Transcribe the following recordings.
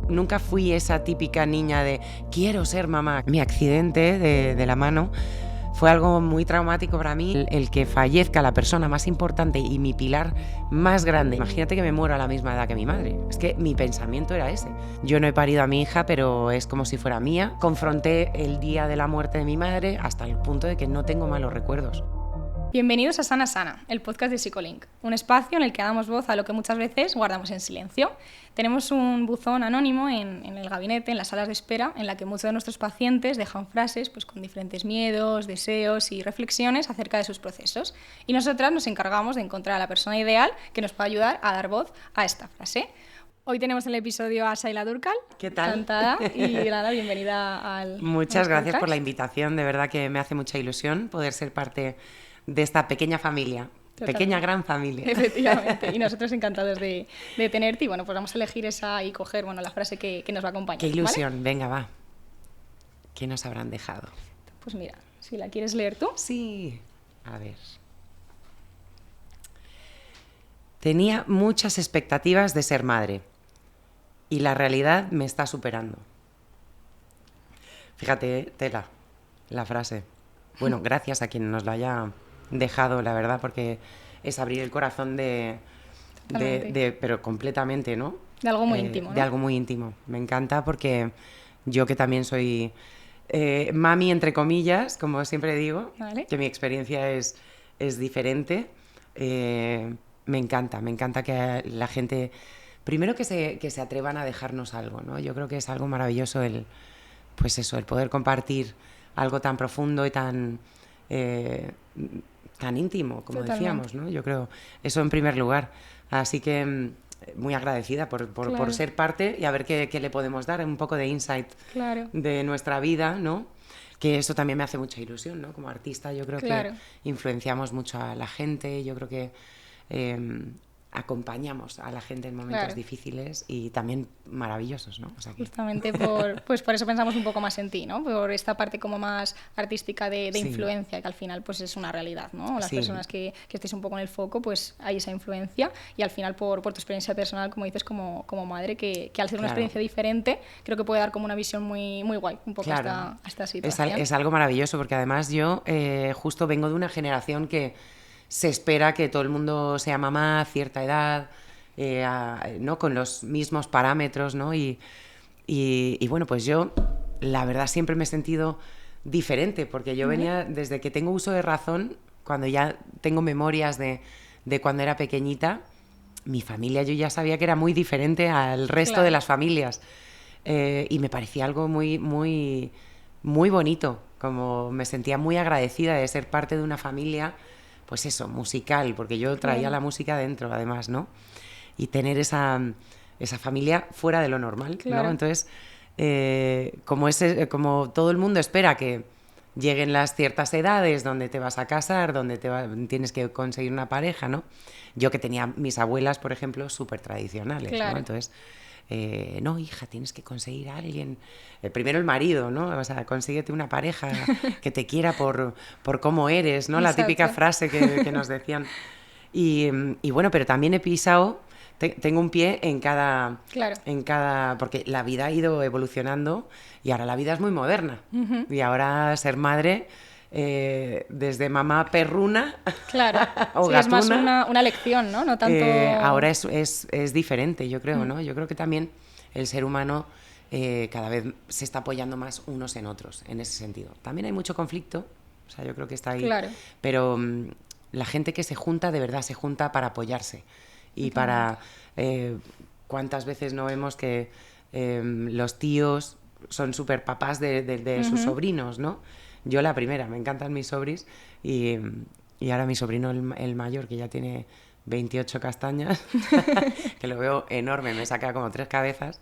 Nunca fui esa típica niña de quiero ser mamá. Mi accidente de la mano fue algo muy traumático para mí. El que fallezca la persona más importante y mi pilar más grande. Imagínate que me muero a la misma edad que mi madre. Es que mi pensamiento era ese. Yo no he parido a mi hija, pero es como si fuera mía. Confronté el día de la muerte de mi madre hasta el punto de que no tengo malos recuerdos. Bienvenidos a Sana Sana, el podcast de Psicolink, un espacio en el que damos voz a lo que muchas veces guardamos en silencio. Tenemos un buzón anónimo en el gabinete, en las salas de espera, en la que muchos de nuestros pacientes dejan frases pues, con diferentes miedos, deseos y reflexiones acerca de sus procesos. Y nosotras nos encargamos de encontrar a la persona ideal que nos pueda ayudar a dar voz a esta frase. Hoy tenemos en el episodio a Saila Durkal. ¿Qué tal? Encantada y nada, bienvenida al Muchas gracias podcast. por la invitación, de verdad que me hace mucha ilusión poder ser parte de esta pequeña familia. Totalmente. Pequeña gran familia. Efectivamente, y nosotros encantados de tenerte y bueno, pues vamos a elegir esa y coger la frase que nos va a acompañar. Qué ilusión, ¿vale? venga, va. ¿Qué nos habrán dejado? Pues mira, si la quieres leer tú. Sí, a ver. Tenía muchas expectativas de ser madre y la realidad me está superando. Fíjate, tela, la frase. Bueno, gracias a quien nos la haya dejado, la verdad, porque es abrir el corazón pero completamente, ¿no? De algo muy íntimo, ¿no? De algo muy íntimo. Me encanta porque yo que también soy mami, entre comillas, como siempre digo, ¿vale? Que mi experiencia es diferente. Me encanta que la gente, primero que se atrevan a dejarnos algo, ¿no? Yo creo que es algo maravilloso el poder compartir algo tan profundo y tan íntimo, como Totalmente. decíamos, ¿no? Yo creo eso en primer lugar. Así que muy agradecida por Claro. ser parte y a ver qué le podemos dar, un poco de insight Claro. de nuestra vida, ¿no? Que eso también me hace mucha ilusión, ¿no? Como artista yo creo Claro. que influenciamos mucho a la gente, yo creo que acompañamos a la gente en momentos Claro. difíciles y también maravillosos, ¿no? O sea que... Justamente por eso pensamos un poco más en ti, ¿no? Por esta parte como más artística de Sí. influencia, que al final pues es una realidad, ¿no? Las Sí. personas que estéis un poco en el foco, pues hay esa influencia y al final por tu experiencia personal, como dices, como madre, que al ser una Claro. experiencia diferente, creo que puede dar como una visión muy, muy guay, un poco Claro. a esta situación. Es algo maravilloso porque además yo justo vengo de una generación que se espera que todo el mundo sea mamá a cierta edad, ¿no? Con los mismos parámetros, ¿no? Y bueno, pues yo la verdad siempre me he sentido diferente porque yo venía desde que tengo uso de razón, cuando ya tengo memorias de cuando era pequeñita, mi familia yo ya sabía que era muy diferente al resto Claro. de las familias y me parecía algo muy, muy, muy bonito, como me sentía muy agradecida de ser parte de una familia, pues eso, musical, porque yo traía Claro. la música dentro además, ¿no? Y tener esa familia fuera de lo normal, Claro. ¿no? Entonces, como todo el mundo espera que lleguen las ciertas edades donde te vas a casar, donde tienes que conseguir una pareja, ¿no? Yo que tenía mis abuelas, por ejemplo, súper tradicionales, Claro. ¿no? Entonces, no, hija, tienes que conseguir a alguien, primero el marido, ¿no? O sea, consíguete una pareja que te quiera por cómo eres, ¿no? La Exacto. típica frase que nos decían. Y bueno, pero también he pisado, tengo un pie en cada, Claro. porque la vida ha ido evolucionando y ahora la vida es muy moderna. Uh-huh. Y ahora ser madre, desde mamá perruna Claro. o Sí, gatuna, es más una lección, ¿no? No tanto... ahora es diferente, yo creo, ¿no? Yo creo que también el ser humano cada vez se está apoyando más unos en otros, en ese sentido. También hay mucho conflicto, o sea, yo creo que está ahí. Claro. Pero la gente que se junta, de verdad, se junta para apoyarse. Y para... ¿cuántas veces no vemos que los tíos son súper papás de sus sobrinos, ¿no? Yo la primera, me encantan mis sobris y ahora mi sobrino, el mayor, que ya tiene 28 castañas, que lo veo enorme, me saca como 3 cabezas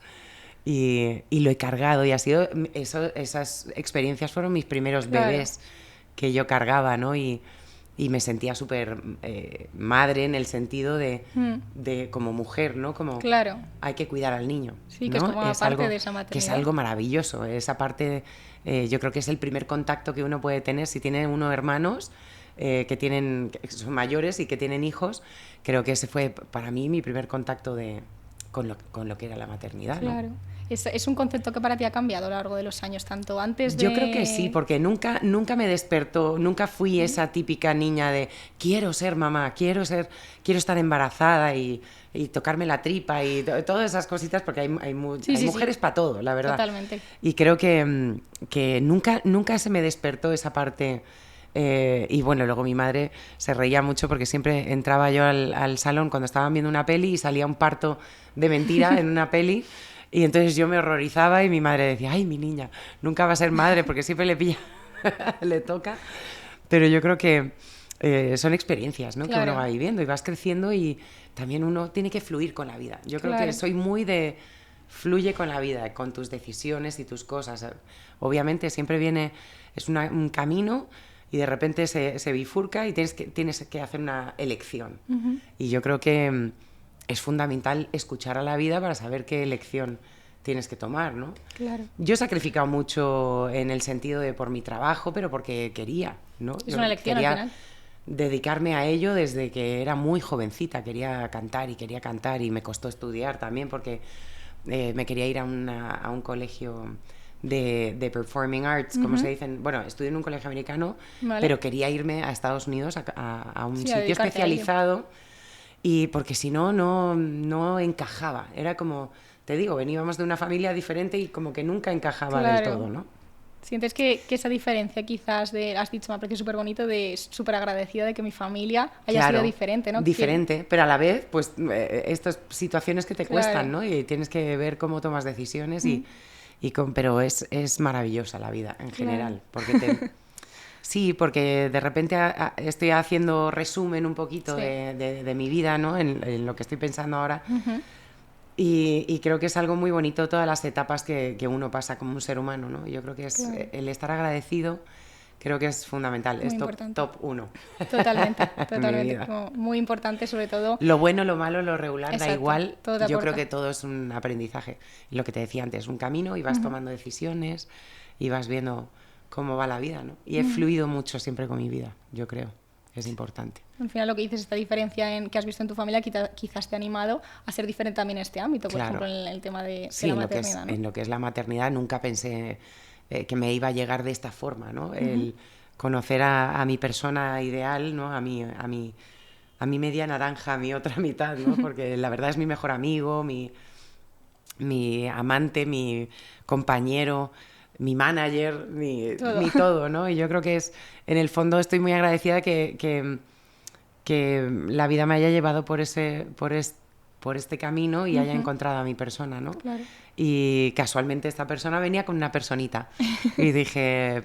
y lo he cargado y ha sido... esas experiencias fueron mis primeros bebés que yo cargaba, ¿no? Y me sentía súper madre en el sentido de como mujer, ¿no? Como claro. Hay que cuidar al niño. Sí, ¿no? que es como parte algo, de esa maternidad. Que es algo maravilloso. Esa parte, yo creo que es el primer contacto que uno puede tener si tiene uno hermanos que son mayores y que tienen hijos. Creo que ese fue para mí mi primer contacto con lo que era la maternidad. Claro. ¿no? ¿Es un concepto que para ti ha cambiado a lo largo de los años, tanto antes de...? Yo creo que sí, porque nunca me despertó, nunca fui esa típica niña de quiero ser mamá, quiero estar embarazada y tocarme la tripa y todas esas cositas, porque hay mujeres para todo, la verdad. Totalmente. Y creo que nunca se me despertó esa parte. Y bueno, luego mi madre se reía mucho porque siempre entraba yo al salón cuando estaban viendo una peli y salía un parto de mentira en una peli. Y entonces yo me horrorizaba y mi madre decía, ay, mi niña, nunca va a ser madre porque siempre le pilla, le toca. Pero yo creo que son experiencias, ¿no? Claro. Que uno va viviendo y vas creciendo y también uno tiene que fluir con la vida. Yo creo que soy muy de fluye con la vida, con tus decisiones y tus cosas. Obviamente siempre es un camino y de repente se bifurca y tienes que hacer una elección. Uh-huh. Y yo creo que es fundamental escuchar a la vida para saber qué elección tienes que tomar, ¿no? Claro. Yo he sacrificado mucho en el sentido de por mi trabajo, pero porque quería, ¿no? Es una elección al final. Dedicarme a ello desde que era muy jovencita, quería cantar y me costó estudiar también porque me quería ir a un colegio de performing arts, como se dicen. Bueno, estudié en un colegio americano, pero quería irme a Estados Unidos a un sitio especializado. Y porque si no encajaba. Era como, te digo, veníamos de una familia diferente y como que nunca encajaba del todo, ¿no? ¿Sientes que esa diferencia quizás has dicho, me parece súper bonito, de súper agradecida de que mi familia haya sido diferente, ¿no? Diferente, pero a la vez, pues, estas situaciones que te cuestan, ¿no? Y tienes que ver cómo tomas decisiones pero es maravillosa la vida en general, porque Sí, porque de repente estoy haciendo resumen un poquito de mi vida, ¿no? En lo que estoy pensando ahora. Uh-huh. Y creo que es algo muy bonito todas las etapas que uno pasa como un ser humano, ¿no? Yo creo que es el estar agradecido, creo que es fundamental, muy es top 1. Totalmente. Muy importante, sobre todo. Lo bueno, lo malo, lo regular, da igual. Yo creo que todo es un aprendizaje. Lo que te decía antes, un camino y vas tomando decisiones y vas viendo cómo va la vida, ¿no? Y he fluido mucho siempre con mi vida, yo creo. Es importante. Al final lo que dices, esta diferencia que has visto en tu familia quizás te ha animado a ser diferente también en este ámbito, por ejemplo, en el tema de la maternidad. En lo que es la maternidad nunca pensé que me iba a llegar de esta forma, ¿no? El conocer a mi persona ideal, ¿no? A mi media naranja, a mi otra mitad, ¿no? Porque la verdad es mi mejor amigo, mi amante, mi compañero, mi manager, mi todo, ¿no? Y yo creo que en el fondo estoy muy agradecida que la vida me haya llevado por este camino y haya encontrado a mi persona, ¿no? Claro. Y casualmente esta persona venía con una personita y dije,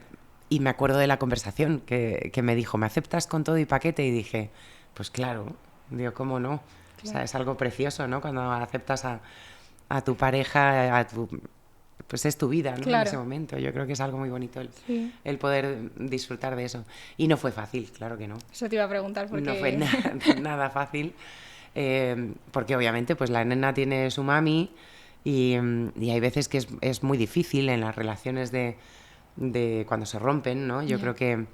y me acuerdo de la conversación que me dijo, ¿me aceptas con todo y paquete? Y dije, pues claro, digo, ¿cómo no? Claro. O sea, es algo precioso, ¿no? Cuando aceptas a tu pareja, pues es tu vida, ¿no? Claro. En ese momento. Yo creo que es algo muy bonito el poder disfrutar de eso. Y no fue fácil, claro que no. Eso te iba a preguntar porque... No fue nada fácil, porque obviamente pues la nena tiene su mami y hay veces que es muy difícil en las relaciones de cuando se rompen, ¿no? Yo creo que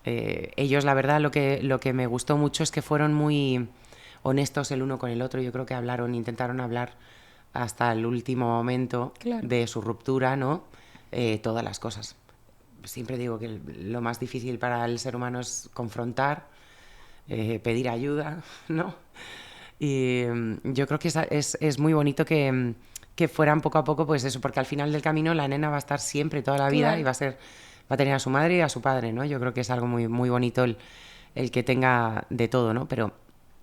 ellos, la verdad, lo que me gustó mucho es que fueron muy honestos el uno con el otro. Yo creo que intentaron hablar hasta el último momento de su ruptura, ¿no? Todas las cosas. Siempre digo que lo más difícil para el ser humano es confrontar, pedir ayuda, ¿no? Y yo creo que es muy bonito que fueran poco a poco, pues eso, porque al final del camino la nena va a estar siempre, toda la vida, y va a tener a su madre y a su padre, ¿no? Yo creo que es algo muy, muy bonito el que tenga de todo, ¿no? Pero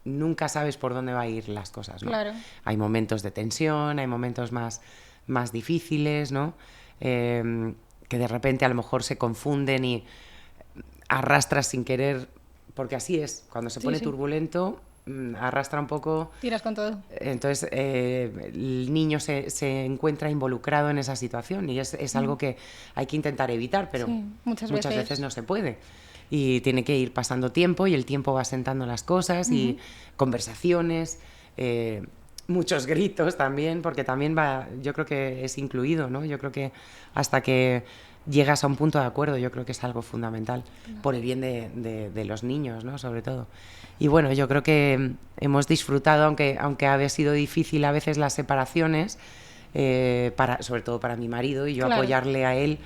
nunca sabes por dónde va a ir las cosas, ¿no? Claro. Hay momentos de tensión, hay momentos más difíciles, ¿no? Que de repente a lo mejor se confunden y arrastras sin querer, porque así es, cuando se pone turbulento, arrastra un poco. Tiras con todo. Entonces el niño se encuentra involucrado en esa situación y es algo que hay que intentar evitar, pero muchas veces no se puede. Y tiene que ir pasando tiempo y el tiempo va sentando las cosas y conversaciones, muchos gritos también, porque también yo creo que es incluido, ¿no? Yo creo que hasta que llegas a un punto de acuerdo, yo creo que es algo fundamental por el bien de los niños, ¿no? Sobre todo. Y bueno, yo creo que hemos disfrutado, aunque ha sido difícil a veces las separaciones, sobre todo para mi marido, y yo Claro. apoyarle a él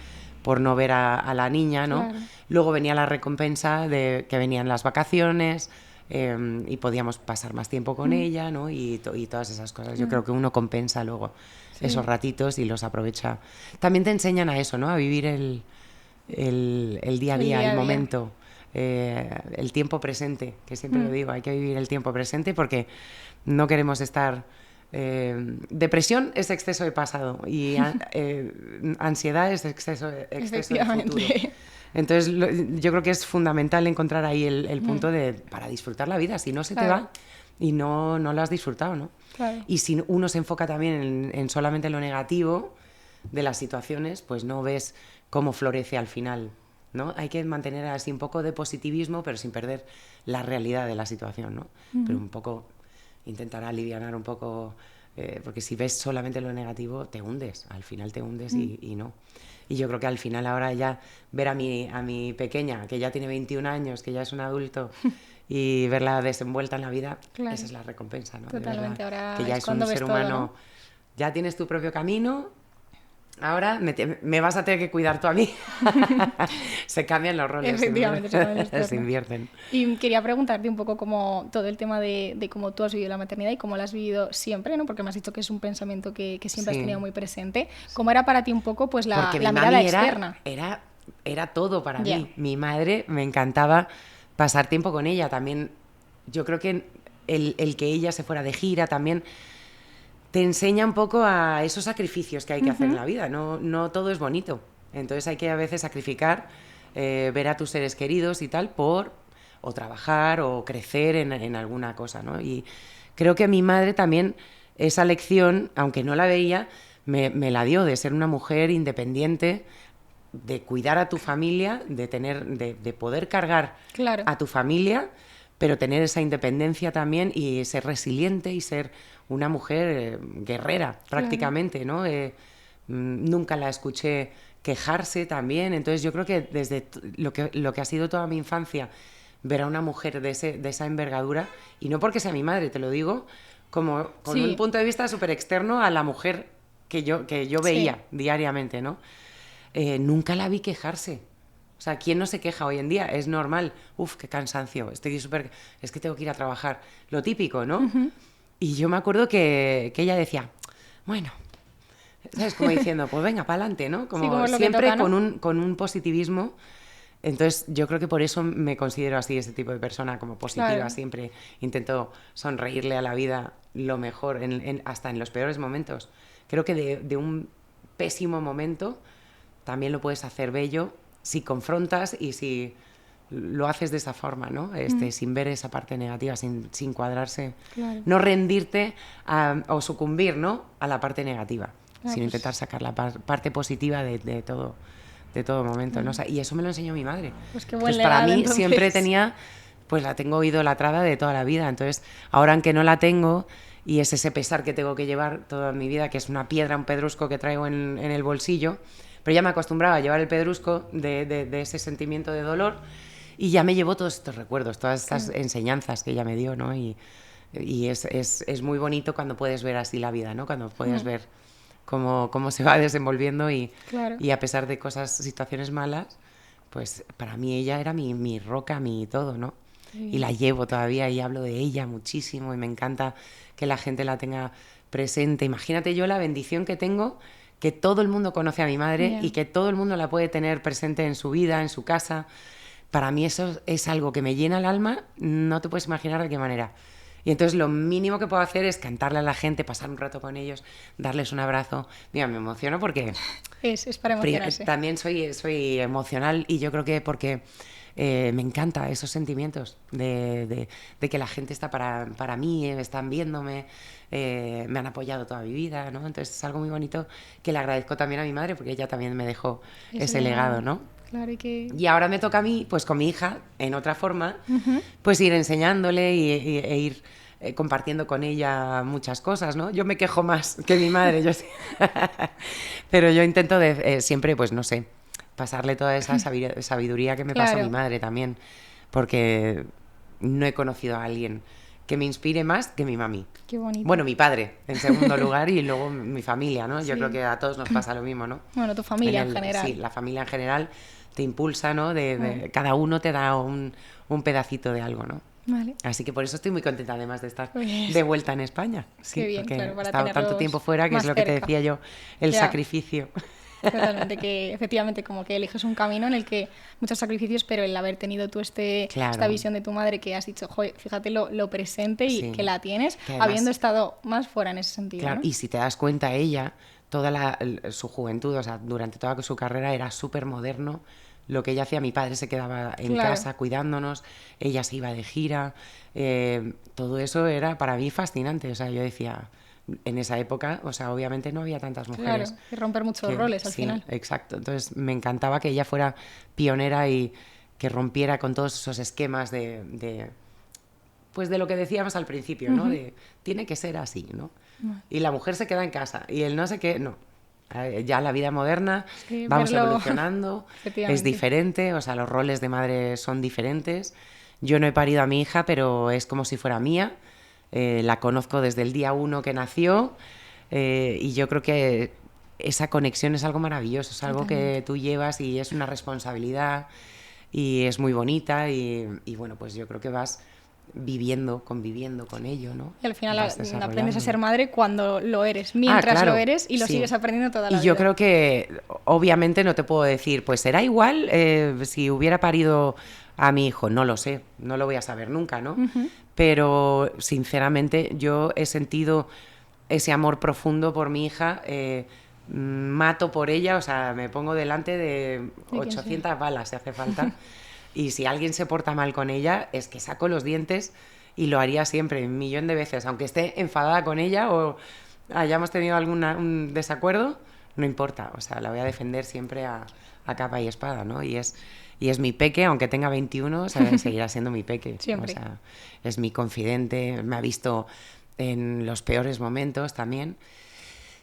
por no ver a la niña, ¿no? Claro. Luego venía la recompensa de que venían las vacaciones, y podíamos pasar más tiempo con ella, ¿no? Y todas esas cosas. Yo creo que uno compensa luego esos ratitos y los aprovecha. También te enseñan a eso, ¿no? A vivir el día a día, el momento, el tiempo presente, que siempre lo digo, hay que vivir el tiempo presente porque no queremos estar... depresión es exceso de pasado y ansiedad es exceso de futuro. Entonces yo creo que es fundamental encontrar ahí el punto para disfrutar la vida, si no se te va y no lo has disfrutado, ¿no? Claro. Y si uno se enfoca también en solamente lo negativo de las situaciones, pues no ves cómo florece al final, ¿no? Hay que mantener así un poco de positivismo, pero sin perder la realidad de la situación, ¿no? Pero un poco intentar alivianar un poco, porque si ves solamente lo negativo te hundes, al final te hundes y no. Y yo creo que al final ahora ya ver a mi pequeña, que ya tiene 21 años, que ya es un adulto, y verla desenvuelta en la vida, claro. Esa es la recompensa, ¿no? Totalmente, ahora que ya es un cuando ves ser todo, humano, ¿no? Ya tienes tu propio camino, ahora me vas a tener que cuidar tú a mí. Se cambian los roles. Efectivamente, se invierten. Y quería preguntarte un poco como todo el tema de cómo tú has vivido la maternidad y cómo la has vivido siempre, ¿no? Porque me has dicho que es un pensamiento que siempre has tenido muy presente. ¿Cómo era para ti un poco pues la mirada externa? Era todo para Yeah. mí. Mi madre, me encantaba pasar tiempo con ella. También yo creo que el que ella se fuera de gira también te enseña un poco a esos sacrificios que hay que hacer en la vida. No todo es bonito. Entonces hay que a veces sacrificar, ver a tus seres queridos y tal, o trabajar o crecer en alguna cosa, ¿no? Y creo que mi madre también esa lección, aunque no la veía, me la dio de ser una mujer independiente, de cuidar a tu familia, de poder cargar Claro. a tu familia, pero tener esa independencia también y ser resiliente y ser una mujer guerrera prácticamente, ¿no? Nunca la escuché quejarse también, entonces yo creo que desde lo que ha sido toda mi infancia, ver a una mujer de esa envergadura, y no porque sea mi madre, te lo digo, como con un punto de vista súper externo a la mujer que yo veía diariamente, ¿no? Nunca la vi quejarse. O sea, ¿quién no se queja hoy en día? Es normal. Uf, qué cansancio. Es que tengo que ir a trabajar. Lo típico, ¿no? Y yo me acuerdo que ella decía, bueno, ¿sabes? Como diciendo, pues venga, para adelante, ¿no? Como siempre toca, ¿no? con un positivismo. Entonces, yo creo que por eso me considero así, ese tipo de persona, como positiva. Claro. Siempre intento sonreírle a la vida lo mejor, hasta en los peores momentos. Creo que de un pésimo momento también lo puedes hacer bello si confrontas y si lo haces de esa forma, ¿no? Sin ver esa parte negativa, sin cuadrarse. Claro. No rendirte o sucumbir, ¿no? A la parte negativa, sino intentar sacar la parte positiva de todo momento, ¿no? O sea, y eso me lo enseñó mi madre. Pues qué buen legado, para mí entonces. Siempre la tengo idolatrada de toda la vida. Entonces, ahora aunque no la tengo, y es ese pesar que tengo que llevar toda mi vida, que es una piedra, un pedrusco que traigo en el bolsillo, pero ya me acostumbraba a llevar el pedrusco de ese sentimiento de dolor, y ya me llevo todos estos recuerdos, todas estas enseñanzas que ella me dio, ¿no? Y es muy bonito cuando puedes ver así la vida, ¿no? Cuando puedes ver cómo se va desenvolviendo y a pesar de situaciones malas, pues para mí ella era mi roca, mi todo, ¿no? Y la llevo todavía y hablo de ella muchísimo y me encanta que la gente la tenga presente. Imagínate yo la bendición que tengo, que todo el mundo conoce a mi madre y que todo el mundo la puede tener presente en su vida, en su casa. Para mí eso es algo que me llena el alma, no te puedes imaginar de qué manera. Y entonces lo mínimo que puedo hacer es cantarle a la gente, pasar un rato con ellos, darles un abrazo. Mira, me emociono porque... Es para emocionarse. También soy emocional y yo creo que porque me encanta esos sentimientos de que la gente está para mí, están viéndome, me han apoyado toda mi vida, ¿no? Entonces es algo muy bonito que le agradezco también a mi madre porque ella también me dejó ese legado, ¿no? Claro, y ahora me toca a mí, pues con mi hija, en otra forma, pues ir enseñándole e ir compartiendo con ella muchas cosas, ¿no? Yo me quejo más que mi madre, pero yo intento siempre, pues no sé, pasarle toda esa sabiduría que me pasa a mi madre también, porque no he conocido a alguien que me inspire más que mi mami. Qué bonito. Bueno, mi padre, en segundo lugar, y luego mi familia, ¿no? Yo Sí. creo que a todos nos pasa lo mismo, ¿no? Bueno, tu familia en general. Sí, la familia en general te impulsa, ¿no? Cada uno te da un pedacito de algo, ¿no? Vale. Así que por eso estoy muy contenta además de estar Pues, de vuelta en España. Sí, qué bien, porque claro, para he estado tanto tenerlos tiempo fuera que es más lo que te cerca. decía yo, el Ya. sacrificio. Totalmente, que efectivamente como que eliges un camino en el que muchos sacrificios, pero el haber tenido tú Claro. esta visión de tu madre que has dicho, joder, fíjate lo presente y Sí. que la tienes, Que además- habiendo estado más fuera en ese sentido. Claro, ¿no? y si te das cuenta, ella, su juventud, o sea, durante toda su carrera era súper moderno. Lo que ella hacía, mi padre se quedaba en Claro. casa cuidándonos, ella se iba de gira, todo eso era para mí fascinante. O sea, yo decía, en esa época, o sea, obviamente no había tantas mujeres. Claro, y romper muchos que- roles al sí, final. exacto. Entonces me encantaba que ella fuera pionera y que rompiera con todos esos esquemas pues de lo que decíamos al principio, ¿no? De tiene que ser así, ¿no? Y la mujer se queda en casa y el no sé qué, no. Ya la vida moderna, Sí, vamos verlo- evolucionando, Efectivamente. es diferente, o sea, los roles de madre son diferentes. Yo no he parido a mi hija, pero es como si fuera mía. La conozco desde el día 1 que nació y yo creo que esa conexión es algo maravilloso, es algo que tú llevas y es una responsabilidad y es muy bonita y bueno, pues yo creo que vas conviviendo con ello, ¿no? Y al final Vas aprendes a desarrollando. ser madre cuando lo eres, mientras claro, lo eres y lo sí. sigues aprendiendo toda la Y vida. yo creo que, obviamente, no te puedo decir, pues será igual si hubiera parido a mi hijo, no lo sé, no lo voy a saber nunca, ¿no? Pero, sinceramente, yo he sentido ese amor profundo por mi hija, mato por ella, o sea, me pongo delante de quien 800 balas si hace falta. Y si alguien se porta mal con ella, es que saco los dientes y lo haría siempre, 1.000.000 de veces. Aunque esté enfadada con ella o hayamos tenido un desacuerdo, no importa. O sea, la voy a defender siempre a capa y espada, ¿no? Y es mi peque, aunque tenga 21, o sea, seguirá siendo mi peque. Siempre. O sea, es mi confidente, me ha visto en los peores momentos también.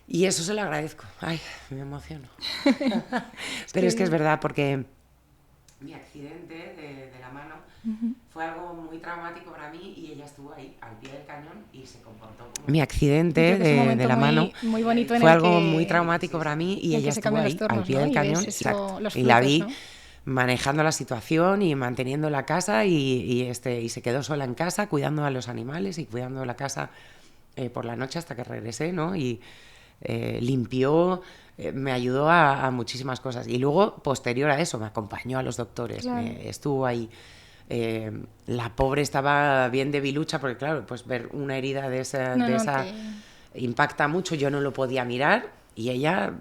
Y eso se lo agradezco. Ay, me emociono. Pero es que es verdad, porque mi accidente de la mano fue algo muy traumático para mí y ella estuvo ahí al pie del cañón y se comportó como... Mi accidente Creo que es un de momento la muy- mano muy bonito en fue el algo que- muy traumático para mí y en el ella que se estuvo cambian ahí los tornos, al pie ¿no? del Y ves cañón, eso, exacto. los Y la frutos, vi ¿no? manejando la situación y manteniendo la casa y se quedó sola en casa cuidando a los animales y cuidando la casa por la noche hasta que regresé, ¿no? Y limpió, me ayudó a muchísimas cosas. Y luego, posterior a eso, me acompañó a los doctores, Claro. estuvo ahí. La pobre estaba bien debilucha porque, claro, pues ver una herida de esa impacta mucho. Yo no lo podía mirar y ella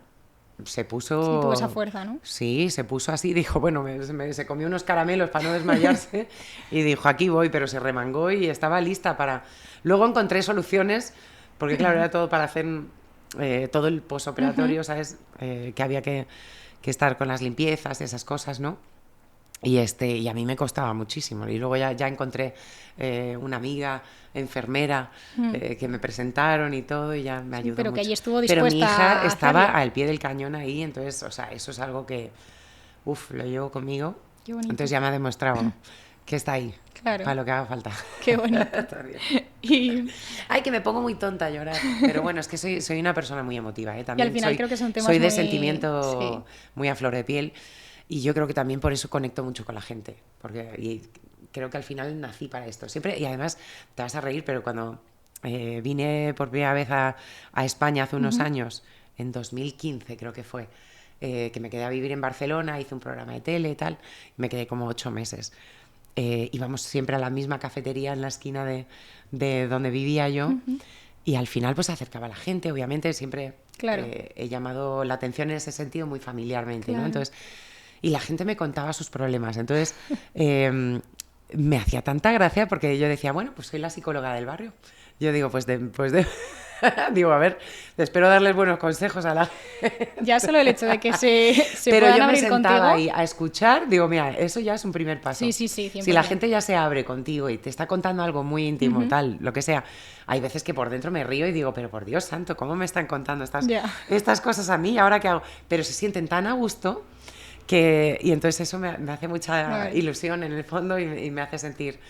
se puso... Sí, tuvo esa fuerza, ¿no? Sí, se puso así, dijo, bueno, se comió unos caramelos para no desmayarse y dijo, aquí voy, pero se remangó y estaba lista para... Luego encontré soluciones, porque claro, era todo para hacer todo el posoperatorio, ¿sabes? Que había que estar con las limpiezas, esas cosas, ¿no? Y a mí me costaba muchísimo. Y luego ya encontré una amiga enfermera que me presentaron y todo y ya me ayudó pero mucho. que allí estuvo Pero mi dispuesta hija a estaba hacerlo. al pie del cañón ahí, entonces, o sea, eso es algo que, lo llevo conmigo. Qué bonito. Entonces ya me ha demostrado que está ahí, Claro. para lo que haga falta. Qué bonito. Está bien. Y Ay, que me pongo muy tonta a llorar. Pero bueno, es que soy una persona muy emotiva, ¿eh? También al final soy, creo que son temas soy de muy- sentimiento sí. muy a flor de piel. Y yo creo que también por eso conecto mucho con la gente. Y creo que al final nací para esto. Siempre, y además, te vas a reír, pero cuando vine por primera vez a España hace unos años, en 2015 creo que fue, que me quedé a vivir en Barcelona, hice un programa de tele y tal, y me quedé como 8 meses. Íbamos siempre a la misma cafetería en la esquina de donde vivía yo y al final pues se acercaba la gente, obviamente siempre Claro. he llamado la atención en ese sentido muy familiarmente, Claro. ¿no? Entonces, y la gente me contaba sus problemas, entonces me hacía tanta gracia porque yo decía, bueno, pues soy la psicóloga del barrio. Yo digo, digo, a ver, espero darles buenos consejos a la... ya solo el hecho de que se Pero puedan yo me abrir sentaba contigo. ahí a escuchar, digo, mira, eso ya es un primer paso. Sí, 100%. Si la gente ya se abre contigo y te está contando algo muy íntimo, tal, lo que sea, hay veces que por dentro me río y digo, pero por Dios santo, ¿cómo me están contando Ya. estas cosas a mí? ¿Ahora qué hago? Pero se sienten tan a gusto y entonces eso me hace mucha Vale. ilusión en el fondo y me hace sentir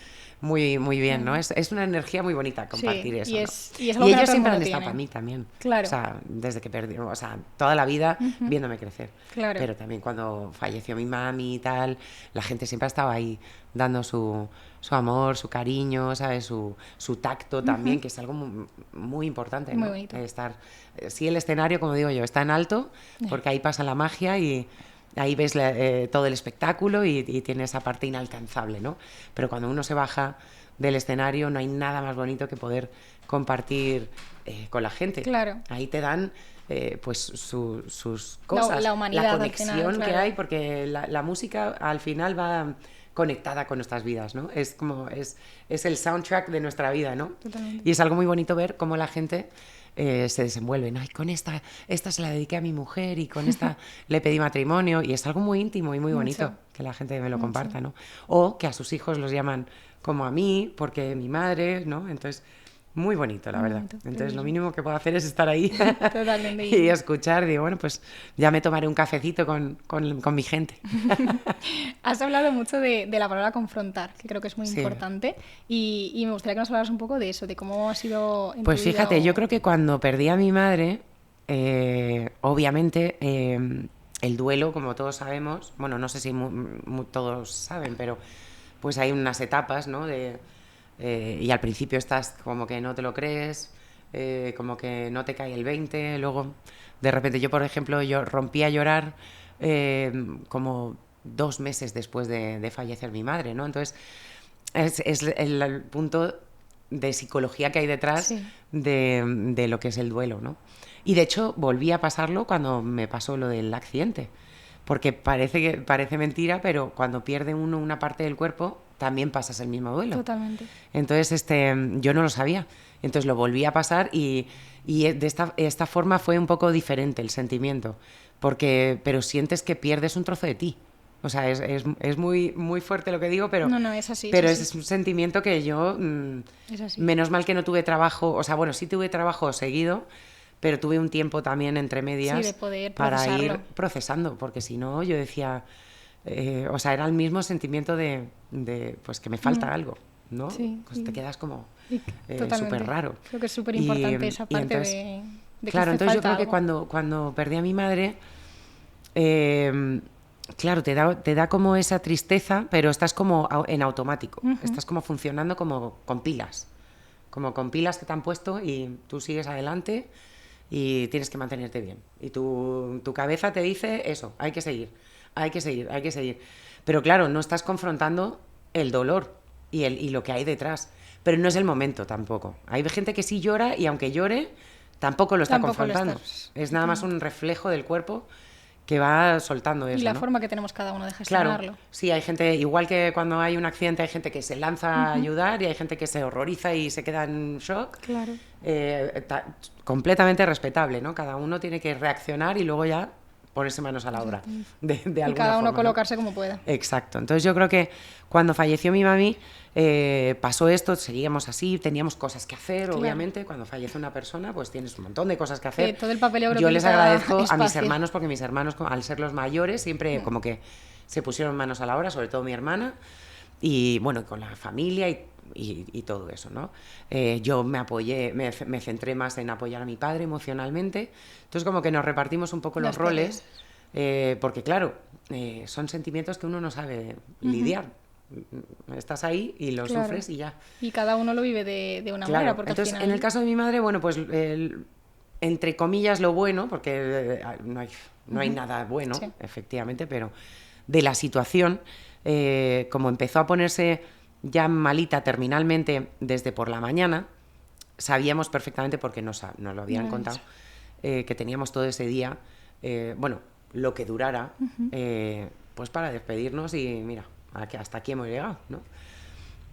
muy, muy bien, ¿no? Es una energía muy bonita compartir eso, y ¿no? es algo que no ellos todo el siempre mundo han estado tiene. para mí también. Claro. O sea, desde que perdí, o sea, toda la vida viéndome crecer. Claro. Pero también cuando falleció mi mami y tal, la gente siempre ha estado ahí dando su amor, su cariño, ¿sabes? Su tacto también, que es algo muy, muy importante, Muy ¿no? bonito. Estar, sí, el escenario, como digo yo, está en alto, porque ahí pasa la magia y ahí ves todo el espectáculo y tiene esa parte inalcanzable, ¿no? Pero cuando uno se baja del escenario no hay nada más bonito que poder compartir con la gente. Claro. Ahí te dan pues sus cosas, la humanidad, la al conexión final, que claro. hay, porque la música al final va conectada con nuestras vidas, ¿no? Es como es el soundtrack de nuestra vida, ¿no? Totalmente. Y es algo muy bonito ver cómo la gente se desenvuelven. Ay, con esta se la dediqué a mi mujer y con esta le pedí matrimonio, y es algo muy íntimo y muy bonito Mucho. que la gente me lo comparta, ¿no? O que a sus hijos los llaman como a mí, porque mi madre, ¿no? Entonces, muy bonito, la Muy verdad. bonito, Entonces, lo mínimo que puedo hacer es estar ahí Totalmente. y escuchar. Digo, bueno, pues ya me tomaré un cafecito con mi gente. Has hablado mucho de la palabra confrontar, que creo que es muy Sí. importante, y me gustaría que nos hablaras un poco de eso, de cómo ha sido en Pues tu vida fíjate, o- yo creo que cuando perdí a mi madre, obviamente el duelo, como todos sabemos, bueno, no sé si todos saben, pero pues hay unas etapas, ¿no? Y al principio estás como que no te lo crees, como que no te cae el 20, luego de repente yo, por ejemplo, yo rompí a llorar como 2 meses después de fallecer mi madre, ¿no? Entonces es el punto de psicología que hay detrás Sí. de lo que es el duelo, ¿no? Y de hecho volví a pasarlo cuando me pasó lo del accidente, porque parece mentira, pero cuando pierde uno una parte del cuerpo también pasas el mismo duelo. Totalmente. Entonces yo no lo sabía, entonces lo volví a pasar y de esta forma fue un poco diferente el sentimiento, pero sientes que pierdes un trozo de ti. O sea, es muy, muy fuerte lo que digo, pero, No, es así. pero es así. es un sentimiento que yo, Es así. menos mal que no tuve trabajo, o sea, bueno, sí tuve trabajo seguido, pero tuve un tiempo también entre medias Sí, de poder para procesarlo. ir procesando, porque si no, yo decía, o sea, era el mismo sentimiento de pues que me falta algo, ¿no? Sí, Pues te quedas como Totalmente. súper raro. Creo que es súper importante esa parte entonces, de que claro, hace entonces yo falta creo que algo. cuando perdí a mi madre, claro, te da como esa tristeza, pero estás como en automático, estás como funcionando como con pilas que te han puesto y tú sigues adelante y tienes que mantenerte bien. Y tu cabeza te dice eso, hay que seguir, hay que seguir, hay que seguir. Pero claro, no estás confrontando el dolor y lo que hay detrás. Pero no es el momento tampoco. Hay gente que sí llora y aunque llore, tampoco lo está Tampoco lo confrontando. estás. Es nada más un reflejo del cuerpo que va soltando eso, Y la ¿no? forma que tenemos cada uno de gestionarlo. Claro, sí, hay gente, igual que cuando hay un accidente, hay gente que se lanza a ayudar y hay gente que se horroriza y se queda en shock. Claro. Completamente respetable, ¿no? Cada uno tiene que reaccionar y luego ya ponerse manos a la obra, de alguna Y cada uno forma, ¿no? colocarse como pueda. Exacto. Entonces yo creo que cuando falleció mi mami, pasó esto, seguíamos así, teníamos cosas que hacer, Claro. obviamente. Cuando fallece una persona, pues tienes un montón de cosas que hacer. Todo el papeleo Yo que les quita agradezco a mis espacio. hermanos, porque mis hermanos, al ser los mayores, siempre como que se pusieron manos a la obra, sobre todo mi hermana, y bueno, con la familia y todo eso, ¿no? Yo me apoyé, me centré más en apoyar a mi padre emocionalmente. Entonces como que nos repartimos un poco los Las roles, porque claro, son sentimientos que uno no sabe lidiar. Estás ahí y lo Claro. sufres y ya. Y cada uno lo vive de una Claro. manera. Porque Entonces, al final... en el caso de mi madre, bueno, pues entre comillas lo bueno, porque no hay nada bueno, Sí. efectivamente, pero de la situación, como empezó a ponerse ya malita terminalmente desde por la mañana, sabíamos perfectamente, porque nos lo habían Vale. contado, que teníamos todo ese día, bueno, lo que durara, pues para despedirnos y mira, hasta aquí hemos llegado, ¿no?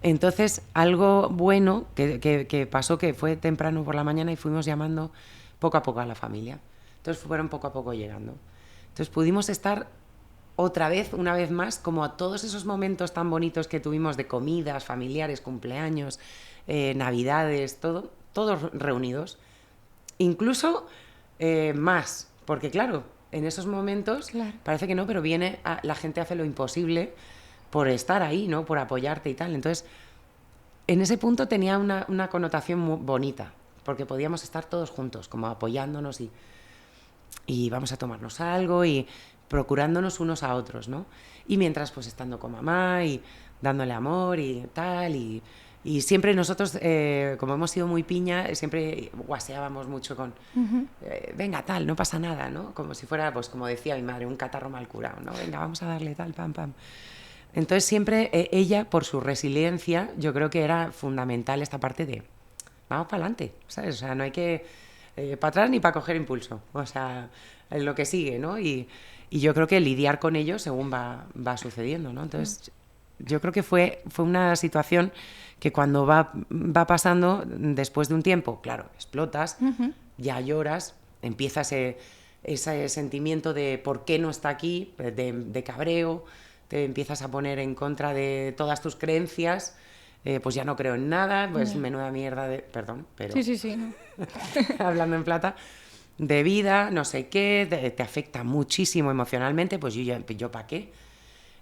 Entonces, algo bueno que pasó, que fue temprano por la mañana y fuimos llamando poco a poco a la familia. Entonces fueron poco a poco llegando. Entonces pudimos estar otra vez, una vez más, como a todos esos momentos tan bonitos que tuvimos de comidas familiares, cumpleaños, navidades, todos reunidos. Incluso más, porque claro, en esos momentos, Claro. parece que no, pero la gente hace lo imposible por estar ahí, ¿no? Por apoyarte y tal. Entonces, en ese punto tenía una connotación muy bonita, porque podíamos estar todos juntos, como apoyándonos y vamos a tomarnos algo y procurándonos unos a otros, ¿no? Y mientras pues estando con mamá y dándole amor y tal, y siempre nosotros, como hemos sido muy piña, siempre guaseábamos mucho con, venga, tal, no pasa nada, ¿no? Como si fuera, pues como decía mi madre, un catarro mal curado, ¿no? Venga, vamos a darle tal, pam, pam. Entonces siempre ella, por su resiliencia, yo creo que era fundamental esta parte de, vamos para adelante, ¿sabes? O sea, no hay que para atrás ni para coger impulso, o sea, es lo que sigue, ¿no? Y yo creo que lidiar con ello según va sucediendo, ¿no? Entonces, yo creo que fue una situación que cuando va pasando, después de un tiempo, claro, explotas, ya lloras, empieza ese sentimiento de por qué no está aquí, de cabreo, te empiezas a poner en contra de todas tus creencias, pues ya no creo en nada, pues menuda mierda de... Perdón, pero... Sí. No. Hablando en plata, de vida, no sé qué, te afecta muchísimo emocionalmente, pues yo ¿para qué?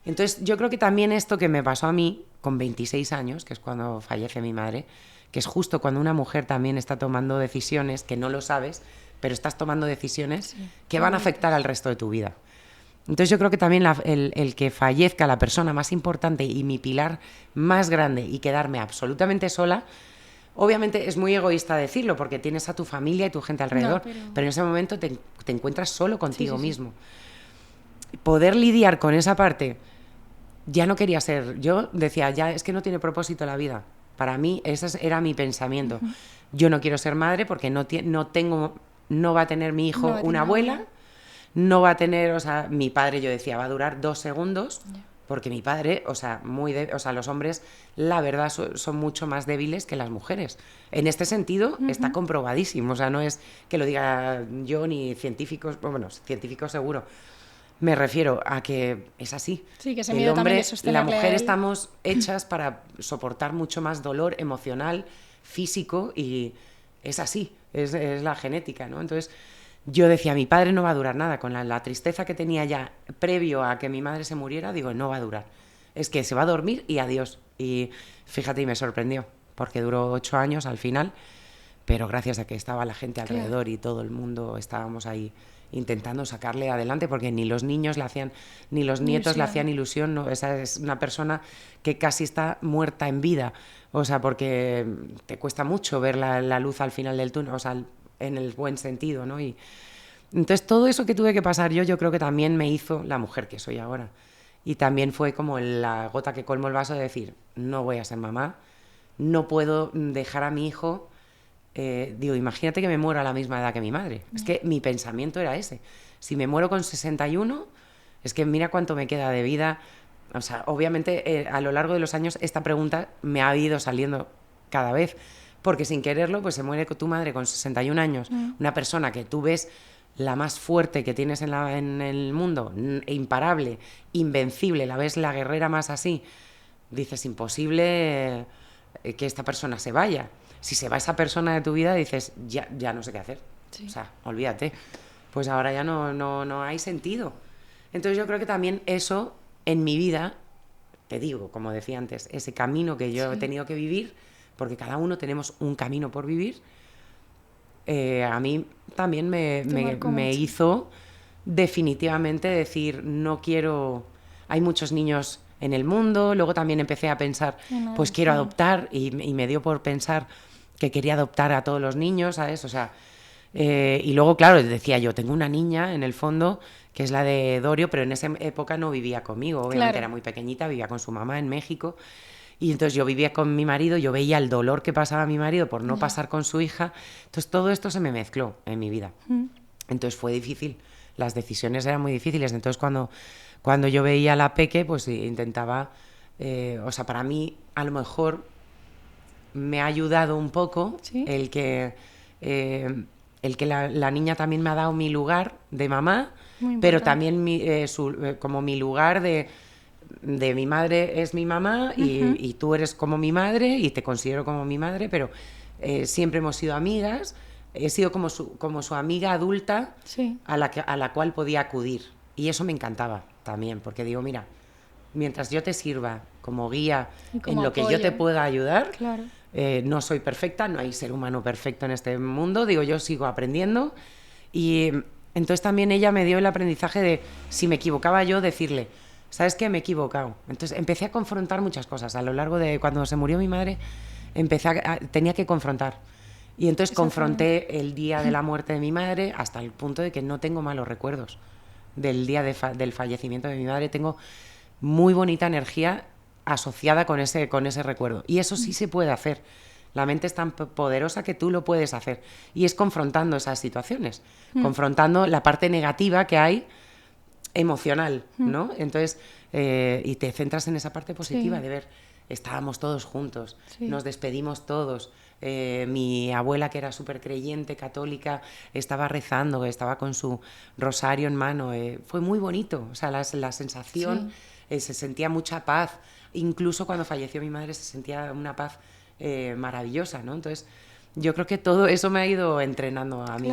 Entonces yo creo que también esto que me pasó a mí con 26 años, que es cuando fallece mi madre, que es justo cuando una mujer también está tomando decisiones que no lo sabes, pero estás tomando decisiones que van a afectar al resto de tu vida. Entonces yo creo que también el que fallezca la persona más importante y mi pilar más grande y quedarme absolutamente sola, obviamente es muy egoísta decirlo porque tienes a tu familia y tu gente alrededor, pero en ese momento te encuentras solo contigo mismo. Poder lidiar con esa parte, ya no quería ser, yo decía, ya es que no tiene propósito la vida. Para mí ese era mi pensamiento. Yo no quiero ser madre porque no va a tener mi hijo una abuela. No va a tener, o sea, mi padre, yo decía, va a durar 2 segundos, porque mi padre, o sea, los hombres, la verdad, son mucho más débiles que las mujeres. En este sentido, está comprobadísimo, o sea, no es que lo diga yo ni científicos, bueno, científicos seguro. Me refiero a que es así. Sí, que ese el miedo hombre, también la mujer, estamos hechas para soportar mucho más dolor emocional, físico, y es así, es la genética, ¿no? Entonces... Yo decía, mi padre no va a durar nada, con la tristeza que tenía ya previo a que mi madre se muriera, digo, no va a durar. Es que se va a dormir y adiós. Y fíjate, y me sorprendió, porque duró 8 años al final, pero gracias a que estaba la gente alrededor y todo el mundo estábamos ahí intentando sacarle adelante, porque ni los niños le hacían, ni los nietos le hacían ilusión, no, esa es una persona que casi está muerta en vida, o sea, porque te cuesta mucho ver la luz al final del túnel, o sea, en el buen sentido, ¿no? Y entonces todo eso que tuve que pasar yo creo que también me hizo la mujer que soy ahora. Y también fue como la gota que colmó el vaso de decir, no voy a ser mamá, no puedo dejar a mi hijo, digo, imagínate que me muero a la misma edad que mi madre. Es que mi pensamiento era ese. Si me muero con 61, es que mira cuánto me queda de vida. O sea, obviamente a lo largo de los años esta pregunta me ha ido saliendo cada vez, porque sin quererlo, pues se muere tu madre con 61 años, una persona que tú ves la más fuerte que tienes en el mundo, imparable, invencible, la ves la guerrera más así, dices, imposible que esta persona se vaya. Si se va esa persona de tu vida, dices, ya no sé qué hacer. O sea, olvídate. Pues ahora ya no hay sentido. Entonces yo creo que también eso en mi vida, te digo, como decía antes, ese camino que yo he tenido que vivir, porque cada uno tenemos un camino por vivir, a mí también me hizo definitivamente decir, no quiero... Hay muchos niños en el mundo, luego también empecé a pensar, pues quiero adoptar, y me dio por pensar que quería adoptar a todos los niños, ¿sabes? O sea, y luego, claro, decía yo, tengo una niña en el fondo, que es la de Dorio, pero en esa época no vivía conmigo, obviamente era muy pequeñita, vivía con su mamá en México. Y entonces yo vivía con mi marido, yo veía el dolor que pasaba mi marido por no pasar con su hija. Entonces todo esto se me mezcló en mi vida. Entonces fue difícil, las decisiones eran muy difíciles. Entonces cuando yo veía a la peque, pues intentaba... o sea, para mí a lo mejor me ha ayudado un poco el que la niña también me ha dado mi lugar de mamá, pero también como mi lugar de mi madre es mi mamá y tú eres como mi madre y te considero como mi madre, pero siempre hemos sido amigas, he sido como su amiga adulta a la cual podía acudir, y eso me encantaba también, porque digo, mira, mientras yo te sirva como guía como en lo apoyo. que yo te pueda ayudar, Claro. No soy perfecta, no hay ser humano perfecto en este mundo, digo, yo sigo aprendiendo. Y entonces también ella me dio el aprendizaje de, si me equivocaba yo, decirle, ¿sabes qué? Me he equivocado. Entonces empecé a confrontar muchas cosas. A lo largo de cuando se murió mi madre, tenía que confrontar. Y entonces confronté el día de la muerte de mi madre hasta el punto de que no tengo malos recuerdos del día del fallecimiento de mi madre. Tengo muy bonita energía asociada con ese recuerdo. Y eso sí se puede hacer. La mente es tan poderosa que tú lo puedes hacer. Y es confrontando esas situaciones, confrontando la parte negativa que hay emocional, ¿no? Entonces, y te centras en esa parte positiva de ver, estábamos todos juntos, nos despedimos todos. Mi abuela, que era súper creyente, católica, estaba rezando, estaba con su rosario en mano. Fue muy bonito, o sea, la sensación, se sentía mucha paz. Incluso cuando falleció mi madre se sentía una paz maravillosa, ¿no? Entonces, yo creo que todo eso me ha ido entrenando a mí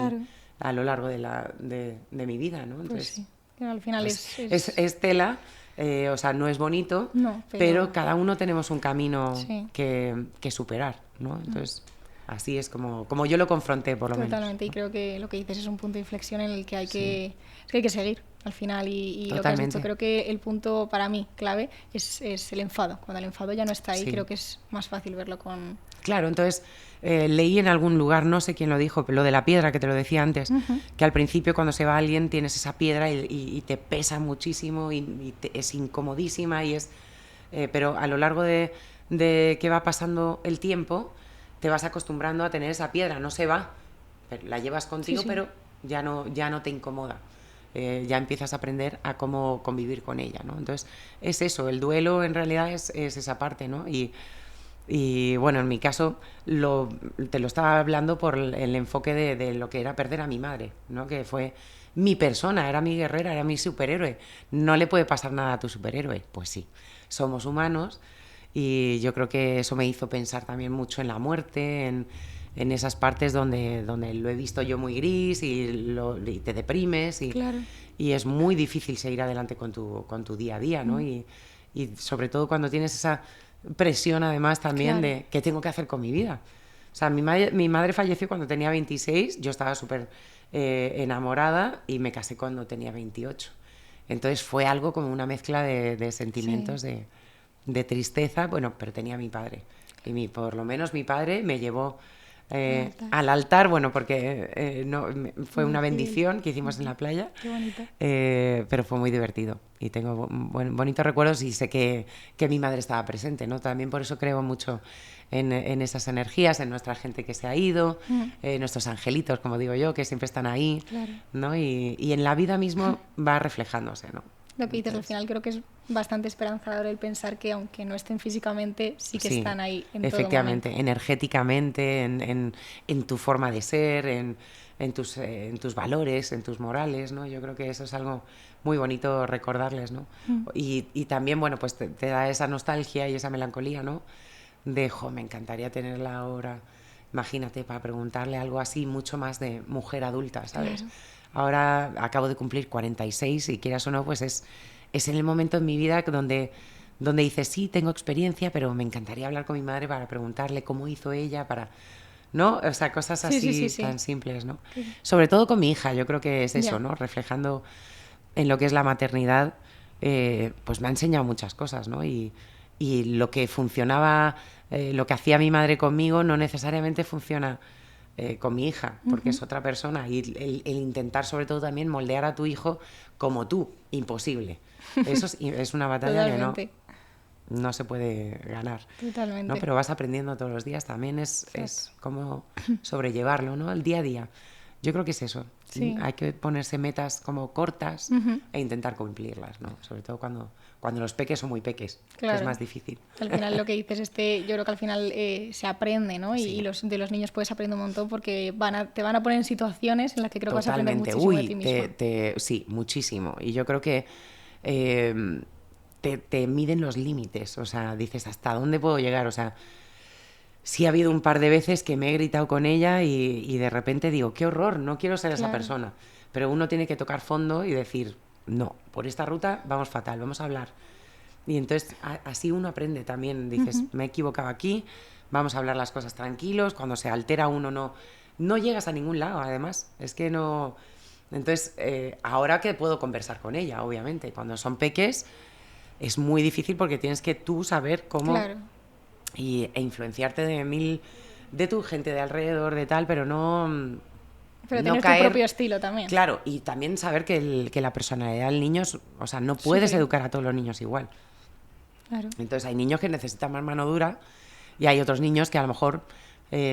a lo largo de mi vida, ¿no? Entonces, pues sí. Al final pues es tela, o sea, no es bonito, no, pero cada uno tenemos un camino sí. que superar, ¿no? Entonces, así es como yo lo confronté, por lo menos. Totalmente, y creo que lo que dices es un punto de inflexión en el que hay que seguir al final, y lo que has dicho, creo que el punto para mí clave es el enfado. Cuando el enfado ya no está ahí, creo que es más fácil verlo con... Claro, entonces leí en algún lugar, no sé quién lo dijo, pero lo de la piedra, que te lo decía antes, que al principio cuando se va alguien tienes esa piedra y te pesa muchísimo y es incomodísima, pero a lo largo de que va pasando el tiempo te vas acostumbrando a tener esa piedra, no se va, pero la llevas contigo, pero ya no te incomoda. Ya empiezas a aprender a cómo convivir con ella, ¿no? Entonces es eso, el duelo en realidad es esa parte, ¿no? Y bueno, en mi caso te lo estaba hablando por el enfoque de lo que era perder a mi madre, ¿no? Que fue mi persona, era mi guerrera, era mi superhéroe. No le puede pasar nada a tu superhéroe. Pues sí, somos humanos, y yo creo que eso me hizo pensar también mucho en la muerte, en esas partes donde lo he visto yo muy gris y te deprimes y es muy difícil seguir adelante con tu día a día, ¿no? Y sobre todo cuando tienes esa presión además también de qué tengo que hacer con mi vida. O sea, mi madre falleció cuando tenía 26, yo estaba súper enamorada y me casé cuando tenía 28. Entonces fue algo como una mezcla de sentimientos de tristeza, bueno, pero tenía a mi padre. Y por lo menos mi padre me llevó al altar, bueno, porque fue una bendición que hicimos en la playa. Qué bonito. Pero fue muy divertido y tengo bonitos recuerdos, y sé que mi madre estaba presente, ¿no? También por eso creo mucho en esas energías, en nuestra gente que se ha ido, nuestros angelitos, como digo yo, que siempre están ahí, ¿no? Y en la vida mismo va reflejándose, ¿no? Lo que dices al final creo que es bastante esperanzador el pensar que aunque no estén físicamente, sí que están ahí en efectivamente, todo momento. energéticamente, en tu forma de ser, en tus valores, en tus morales, ¿no? Yo creo que eso es algo muy bonito recordarles, ¿no? Y también, bueno, pues te da esa nostalgia y esa melancolía, ¿no? Me encantaría tenerla ahora, imagínate, para preguntarle algo así, mucho más de mujer adulta, ¿sabes? Claro. Ahora acabo de cumplir 46 y quieras o no, pues es en el momento en mi vida donde dices, sí, tengo experiencia, pero me encantaría hablar con mi madre para preguntarle cómo hizo ella, ¿no? O sea, cosas así tan simples, ¿no? Sí. Sobre todo con mi hija, yo creo que es eso, ¿no? Reflejando en lo que es la maternidad, pues me ha enseñado muchas cosas, ¿no? Y lo que funcionaba, lo que hacía mi madre conmigo no necesariamente funciona con mi hija, porque es otra persona. Y el intentar sobre todo también moldear a tu hijo como tú, imposible. Eso es una batalla que no se puede ganar. Totalmente. ¿No? Pero vas aprendiendo todos los días, también es como sobrellevarlo, ¿no? El día a día. Yo creo que es eso. Sí. Hay que ponerse metas como cortas e intentar cumplirlas, ¿no? Sobre todo cuando los peques son muy peques, que es más difícil. Al final lo que dices, yo creo que al final se aprende, ¿no? Y de los niños puedes aprender un montón porque te van a poner en situaciones en las que creo que vas a aprender muchísimo de ti mismo. Sí, muchísimo. Y yo creo que te miden los límites, o sea, dices, ¿hasta dónde puedo llegar? O sea, sí ha habido un par de veces que me he gritado con ella y de repente digo, qué horror, no quiero ser esa persona. Pero uno tiene que tocar fondo y decir, no, por esta ruta vamos fatal, vamos a hablar. Y entonces así uno aprende también. Dices, me he equivocado aquí, vamos a hablar las cosas tranquilos. Cuando se altera uno no llegas a ningún lado, además. Es que no... Entonces, ahora que puedo conversar con ella, obviamente. Cuando son peques es muy difícil porque tienes que tú saber cómo... Claro. E influenciarte de tu gente de alrededor, de tal, pero no... Pero no tienes caer, tu propio estilo también. Claro, y también saber que la personalidad del niño, o sea, no puedes Sí. educar a todos los niños igual. Claro. Entonces hay niños que necesitan más mano dura y hay otros niños que a lo mejor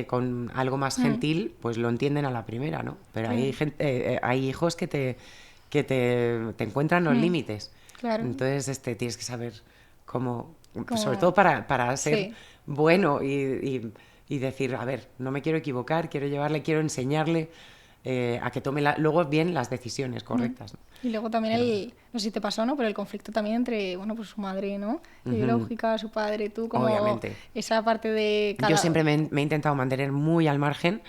con algo más gentil pues lo entienden a la primera, ¿no? Pero hay hijos que te encuentran los límites. Claro. Entonces tienes que saber cómo sobre todo para ser Sí. bueno y decir, a ver, no me quiero equivocar, quiero enseñarle a que tome luego bien las decisiones correctas, ¿no? Y luego también no sé si te pasó, ¿no? Pero el conflicto también entre, bueno, pues su madre, ¿no? Biológica, su padre, tú, como Obviamente. esa parte de Yo siempre me he intentado mantener muy al margen.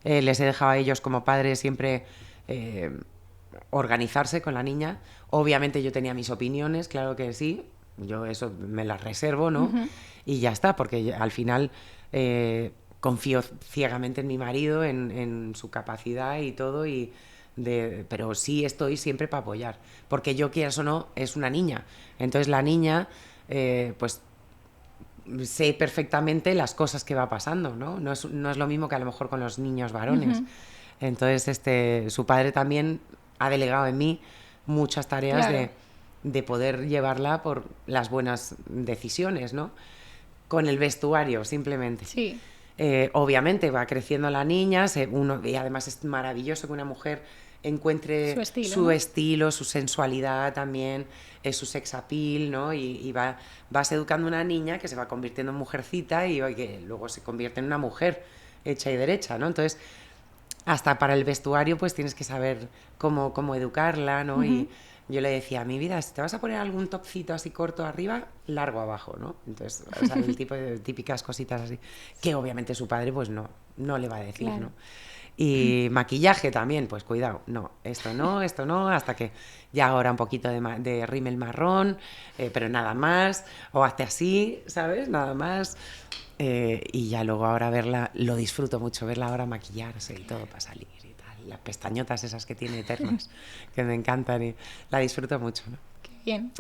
Les he dejado a ellos como padres siempre organizarse con la niña. Obviamente yo tenía mis opiniones, claro que sí. Yo eso me las reservo, ¿no? Y ya está, porque al final confío ciegamente en mi marido, en su capacidad y todo, pero sí estoy siempre para apoyar. Porque yo, quieras o no, es una niña. Entonces la niña, pues sé perfectamente las cosas que va pasando, ¿no? No es lo mismo que a lo mejor con los niños varones. Entonces, su padre también ha delegado en mí muchas tareas Claro. de poder llevarla por las buenas decisiones, ¿no? Con el vestuario, simplemente. Sí. Obviamente va creciendo la niña, y además es maravilloso que una mujer encuentre Su estilo, ¿no? su sensualidad también, su sex appeal, ¿no? Y vas educando una niña que se va convirtiendo en mujercita y que luego se convierte en una mujer hecha y derecha, ¿no? Entonces, hasta para el vestuario pues tienes que saber cómo educarla, ¿no? Y yo le decía, mi vida, si te vas a poner algún topcito así corto arriba, largo abajo, ¿no? Entonces, o sea, el tipo de típicas cositas así, que obviamente su padre pues no le va a decir, Claro. ¿no? Y maquillaje también, pues cuidado, no, esto no, hasta que ya ahora un poquito de rímel marrón, pero nada más, o hazte así, ¿sabes? Nada más. Y ya luego ahora lo disfruto mucho, verla ahora maquillarse y todo para salir y tal. Las pestañotas esas que tiene eternas, que me encantan y la disfruto mucho, ¿no? Qué bien.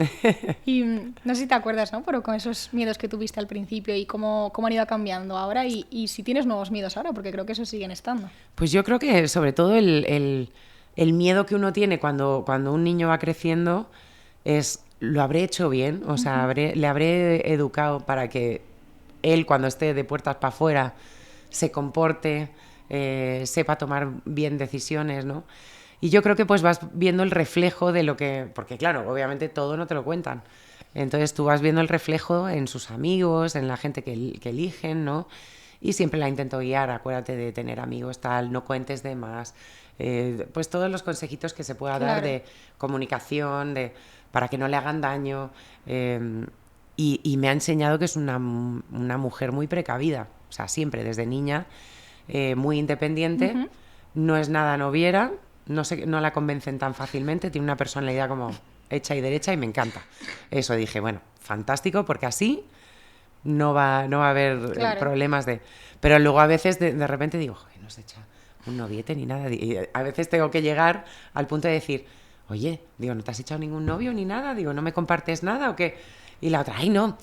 Y no sé si te acuerdas, ¿no? Pero con esos miedos que tuviste al principio y cómo han ido cambiando ahora y si tienes nuevos miedos ahora, porque creo que esos siguen estando. Pues yo creo que sobre todo el miedo que uno tiene cuando un niño va creciendo es, ¿lo habré hecho bien? O sea, le habré educado para que él, cuando esté de puertas para afuera, se comporte, sepa tomar bien decisiones, ¿no? Y yo creo que pues vas viendo el reflejo de lo que... Porque claro, obviamente todo no te lo cuentan. Entonces tú vas viendo el reflejo en sus amigos, en la gente que eligen, ¿no? Y siempre la intento guiar, acuérdate de tener amigos, tal, no cuentes de más. Pues todos los consejitos que se pueda dar de comunicación, para que no le hagan daño. Y me ha enseñado que es una mujer muy precavida, o sea, siempre desde niña, muy independiente, no es nada noviera, no la convencen tan fácilmente, tiene una personalidad como hecha y derecha y me encanta. Eso dije, bueno, fantástico, porque así no va a haber problemas de... Pero luego a veces de repente digo, joder, no se echa un noviete ni nada. Y a veces tengo que llegar al punto de decir, oye, digo, ¿no te has echado ningún novio ni nada? Digo, ¿no me compartes nada o qué? Y la otra, ay, no,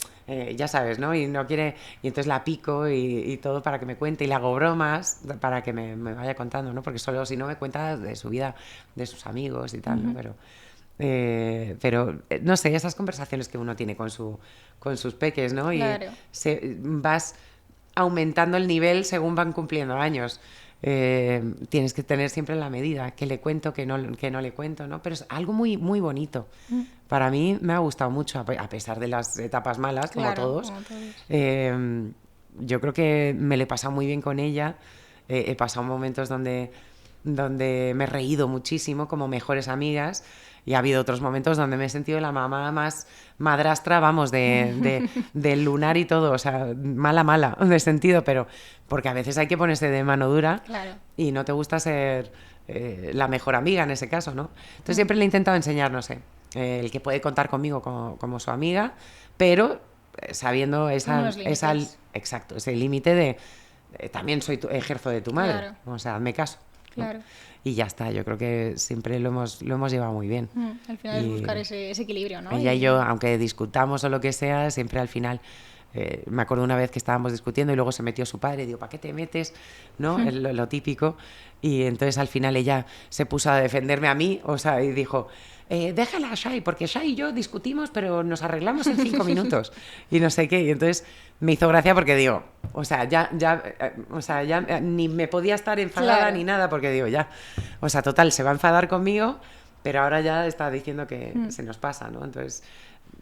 ya sabes, ¿no? Y no quiere... Y entonces la pico y todo para que me cuente y le hago bromas para que me vaya contando, ¿no? Porque solo si no me cuenta de su vida, de sus amigos y tal, ¿no? Pero no sé, esas conversaciones que uno tiene con sus peques, ¿no? Claro. Y vas aumentando el nivel según van cumpliendo años. Tienes que tener siempre la medida, que le cuento, que no le cuento, ¿no? Pero es algo muy, muy bonito. Para mí me ha gustado mucho, a pesar de las etapas malas, como todos. Yo creo que me lo he pasado muy bien con ella. He pasado momentos donde me he reído muchísimo, como mejores amigas. Y ha habido otros momentos donde me he sentido la mamá más madrastra, vamos, del lunar y todo, o sea, mala, de sentido, pero porque a veces hay que ponerse de mano dura y no te gusta ser la mejor amiga en ese caso, ¿no? Entonces siempre le he intentado enseñar, no sé, el que puede contar conmigo como su amiga, pero sabiendo exacto, ese límite de también ejerzo de tu madre, Claro. o sea, hazme caso, ¿no? Claro. Y ya está, yo creo que siempre lo hemos llevado muy bien. Al final es buscar ese equilibrio, ¿no? Ella y yo, aunque discutamos o lo que sea, siempre al final... me acuerdo una vez que estábamos discutiendo y luego se metió su padre y digo, ¿para qué te metes? ¿No? Lo típico. Y entonces al final ella se puso a defenderme a mí, o sea, y dijo, déjala a Shai, porque Shai y yo discutimos, pero nos arreglamos en 5 minutos. Y no sé qué. Y entonces me hizo gracia porque digo, o sea, ya ni me podía estar enfadada ni nada, porque digo, ya. O sea, total, se va a enfadar conmigo, pero ahora ya está diciendo que se nos pasa, ¿no? Entonces...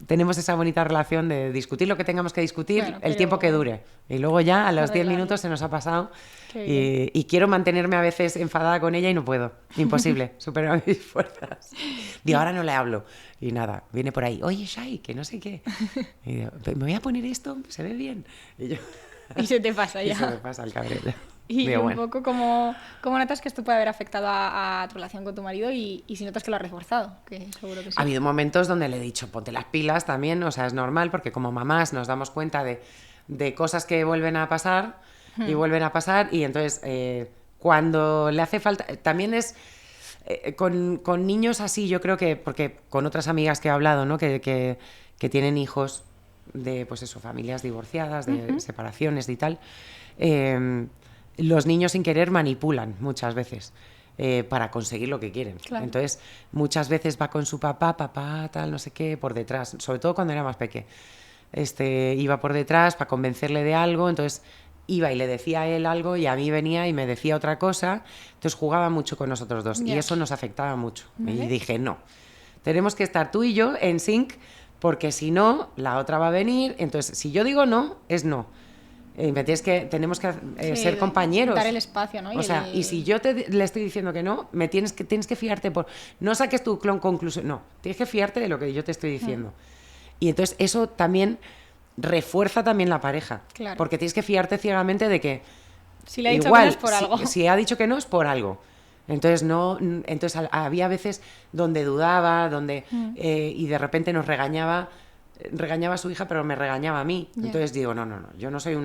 tenemos esa bonita relación de discutir lo que tengamos que discutir, el tiempo que dure. Y luego ya a los 10 minutos se nos ha pasado y quiero mantenerme a veces enfadada con ella y no puedo. Imposible, superar mis fuerzas. Digo, ahora no le hablo. Y nada, viene por ahí, oye, Shai, que no sé qué. Y digo, me voy a poner esto, se ve bien. Y se te pasa ya. Y se me pasa el cabreo. Y digo, un poco cómo notas que esto puede haber afectado a tu relación con tu marido y si notas que lo ha reforzado, que seguro que sí. Ha habido momentos donde le he dicho, ponte las pilas también, o sea, es normal porque como mamás nos damos cuenta de cosas que vuelven a pasar y vuelven a pasar y entonces cuando le hace falta, también es con niños así, yo creo que, porque con otras amigas que he hablado, ¿no? que tienen hijos de, pues eso, familias divorciadas, de separaciones y tal, los niños sin querer manipulan muchas veces para conseguir lo que quieren. Claro. Entonces, muchas veces va con su papá, tal, no sé qué, por detrás, sobre todo cuando era más pequeño. Iba por detrás para convencerle de algo, entonces iba y le decía a él algo y a mí venía y me decía otra cosa, entonces jugaba mucho con nosotros dos y eso nos afectaba mucho. Y dije, no, tenemos que estar tú y yo en sync porque si no, la otra va a venir, entonces si yo digo no, es no. Tenemos que ser compañeros. Dar el espacio, ¿no? O sea, y si yo le estoy diciendo que no, tienes que fiarte no saques tu conclusión, no, tienes que fiarte de lo que yo te estoy diciendo. Y entonces eso también refuerza también la pareja. Claro. Porque tienes que fiarte ciegamente de que si le ha dicho igual, que no es por algo. Si ha dicho que no es por algo. Entonces había veces donde dudaba, y de repente nos regañaba a su hija, pero me regañaba a mí. Yeah. Entonces digo, no, yo no soy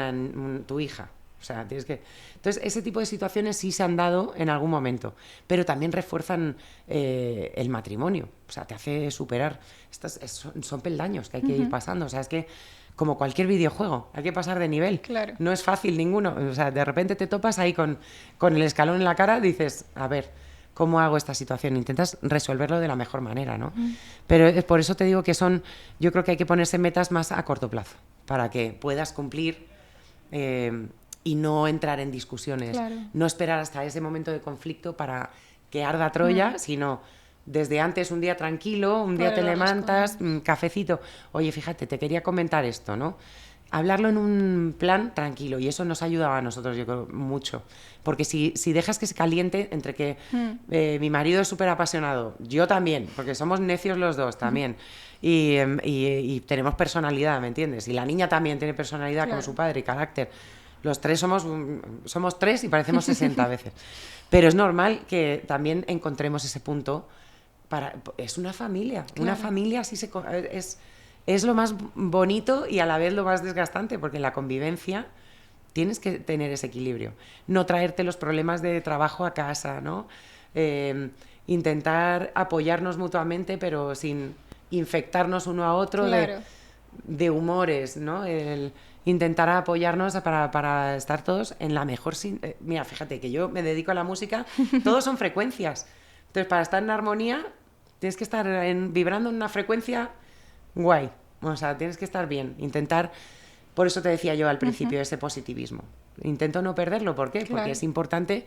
tu hija. O sea, tienes que... Entonces, ese tipo de situaciones sí se han dado en algún momento, pero también refuerzan el matrimonio. O sea, te hace superar. Son peldaños que hay que ir pasando. O sea, es que como cualquier videojuego, hay que pasar de nivel. Claro. No es fácil ninguno. O sea, de repente te topas ahí con el escalón en la cara, dices, a ver, ¿cómo hago esta situación? Intentas resolverlo de la mejor manera, ¿no? Pero por eso te digo que yo creo que hay que ponerse metas más a corto plazo, para que puedas cumplir y no entrar en discusiones, claro. No esperar hasta ese momento de conflicto para que arda Troya, sino desde antes un día tranquilo, un día te levantas, cafecito, oye, fíjate, te quería comentar esto, ¿no? Hablarlo en un plan tranquilo, y eso nos ayudaba a nosotros, yo creo, mucho. Porque si dejas que se caliente, entre que mi marido es súper apasionado, yo también, porque somos necios los dos también, y tenemos personalidad, ¿me entiendes? Y la niña también tiene personalidad, claro, como su padre, y carácter. Los tres somos tres y parecemos 60 veces. Pero es normal que también encontremos ese punto. Es una familia, claro. Una familia así es lo más bonito y a la vez lo más desgastante, porque en la convivencia tienes que tener ese equilibrio. No traerte los problemas de trabajo a casa, ¿no? Intentar apoyarnos mutuamente, pero sin infectarnos uno a otro, claro, de humores, ¿no? Intentar apoyarnos para estar todos en la mejor... Mira, fíjate que yo me dedico a la música, todos son frecuencias. Entonces, para estar en armonía, tienes que estar vibrando en una frecuencia guay. O sea, tienes que estar bien. Intentar... Por eso te decía yo al principio, ese positivismo. Intento no perderlo. ¿Por qué? Claro. Porque es importante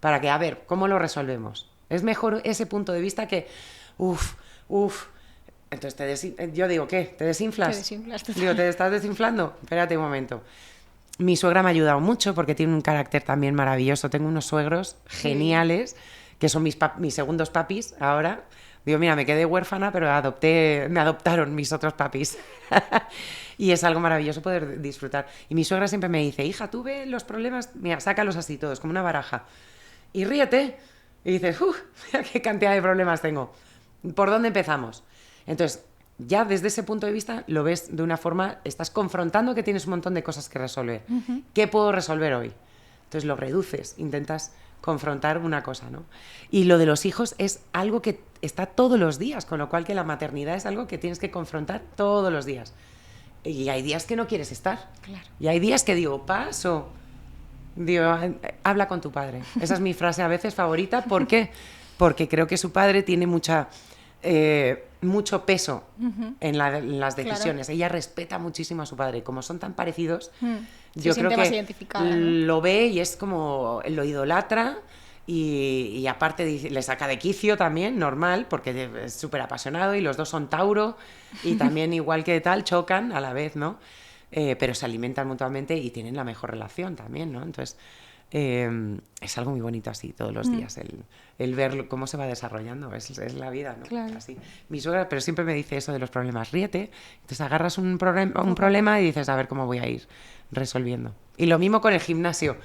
para que, a ver, ¿cómo lo resolvemos? Es mejor ese punto de vista que... Entonces, yo digo, ¿qué? ¿Te desinflas? Te desinflas. Digo, ¿te estás desinflando? Espérate un momento. Mi suegra me ha ayudado mucho porque tiene un carácter también maravilloso. Tengo unos suegros geniales, que son mis segundos papis ahora. Digo, mira, me quedé huérfana, pero me adoptaron mis otros papis. Y es algo maravilloso poder disfrutar. Y mi suegra siempre me dice, hija, tú ves los problemas, mira, sácalos así todos, como una baraja. Y ríete. Y dices, mira qué cantidad de problemas tengo. ¿Por dónde empezamos? Entonces, ya desde ese punto de vista lo ves de una forma, estás confrontando que tienes un montón de cosas que resolver. ¿Qué puedo resolver hoy? Entonces lo reduces, intentas confrontar una cosa, ¿no? Y lo de los hijos es algo que está todos los días, con lo cual que la maternidad es algo que tienes que confrontar todos los días. Y hay días que no quieres estar. Claro. Y hay días que digo, paso. Digo, habla con tu padre. Esa es mi frase a veces favorita. ¿Por qué? Porque creo que su padre tiene mucho peso en las decisiones. Claro. Ella respeta muchísimo a su padre. Como son tan parecidos, yo creo que lo ve y es como lo idolatra. Y aparte le saca de quicio también, normal, porque es súper apasionado y los dos son Tauro y también igual que tal chocan a la vez, ¿no? Pero se alimentan mutuamente y tienen la mejor relación también, ¿no? Entonces es algo muy bonito así todos los días, el ver cómo se va desarrollando, es la vida, ¿no? Claro. Así. Mi suegra, pero siempre me dice eso de los problemas, ríete, entonces agarras un problema y dices, a ver cómo voy a ir resolviendo. Y lo mismo con el gimnasio.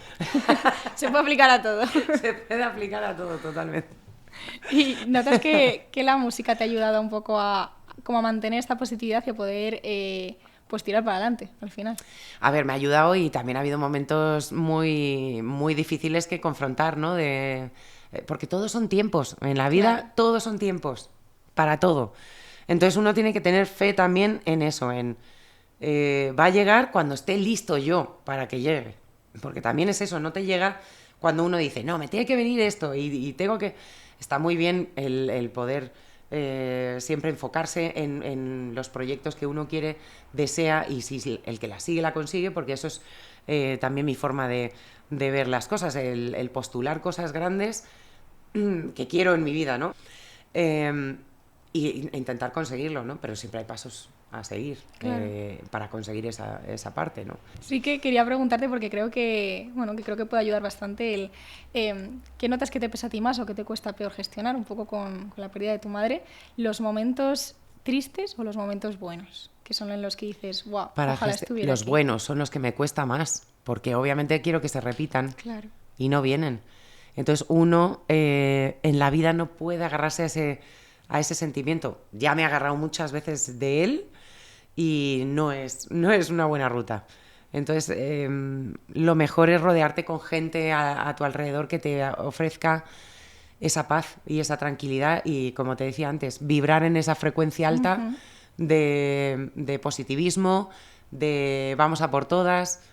Se puede aplicar a todo. Se puede aplicar a todo, totalmente. ¿Y notas que la música te ha ayudado un poco a mantener esta positividad y a poder pues tirar para adelante al final? A ver, me ha ayudado y también ha habido momentos muy, muy difíciles que confrontar, ¿no? Porque todos son tiempos. En la vida, claro, todos son tiempos. Para todo. Entonces uno tiene que tener fe también en eso, va a llegar cuando esté listo yo para que llegue. Porque también es eso, no te llega cuando uno dice, no, me tiene que venir esto y tengo que... Está muy bien el poder siempre enfocarse en los proyectos que uno quiere, desea, y si el que la sigue la consigue, porque eso es también mi forma de ver las cosas, el postular cosas grandes que quiero en mi vida, ¿no? Y intentar conseguirlo, ¿no? Pero siempre hay pasos a seguir, claro, para conseguir esa parte, ¿no? Sí que quería preguntarte porque creo que puede ayudar bastante ¿qué notas que te pesa a ti más o que te cuesta peor gestionar un poco con la pérdida de tu madre? ¿Los momentos tristes o los momentos buenos? Que son en los que dices, wow, ojalá estuviera los aquí. Buenos son los que me cuesta más, porque obviamente quiero que se repitan, claro, y no vienen. Entonces uno en la vida no puede agarrarse a ese sentimiento. Ya me he agarrado muchas veces de él y no es una buena ruta. Entonces lo mejor es rodearte con gente a tu alrededor que te ofrezca esa paz y esa tranquilidad y, como te decía antes, vibrar en esa frecuencia alta de positivismo, de vamos a por todas.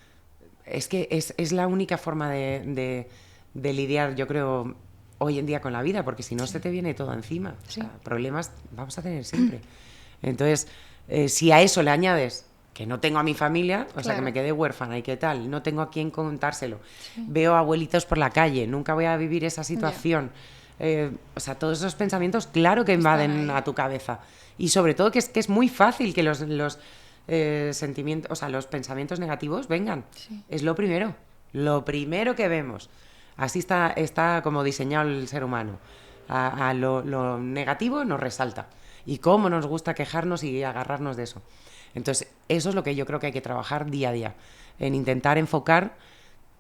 Es que es la única forma de lidiar, yo creo, hoy en día con la vida, porque si no se te viene todo encima. Sí. O sea, problemas vamos a tener siempre. Entonces, si a eso le añades que no tengo a mi familia, o sea, que me quedé huérfana y qué tal, no tengo a quién contárselo, veo abuelitos por la calle, nunca voy a vivir esa situación. O sea, todos esos pensamientos, claro que invaden a tu cabeza. Y sobre todo que es muy fácil que los sentimientos, o sea, los pensamientos negativos vengan. Sí. Es lo primero que vemos. Así está como diseñado el ser humano. A lo negativo nos resalta. Y cómo nos gusta quejarnos y agarrarnos de eso. Entonces, eso es lo que yo creo que hay que trabajar día a día. En intentar enfocar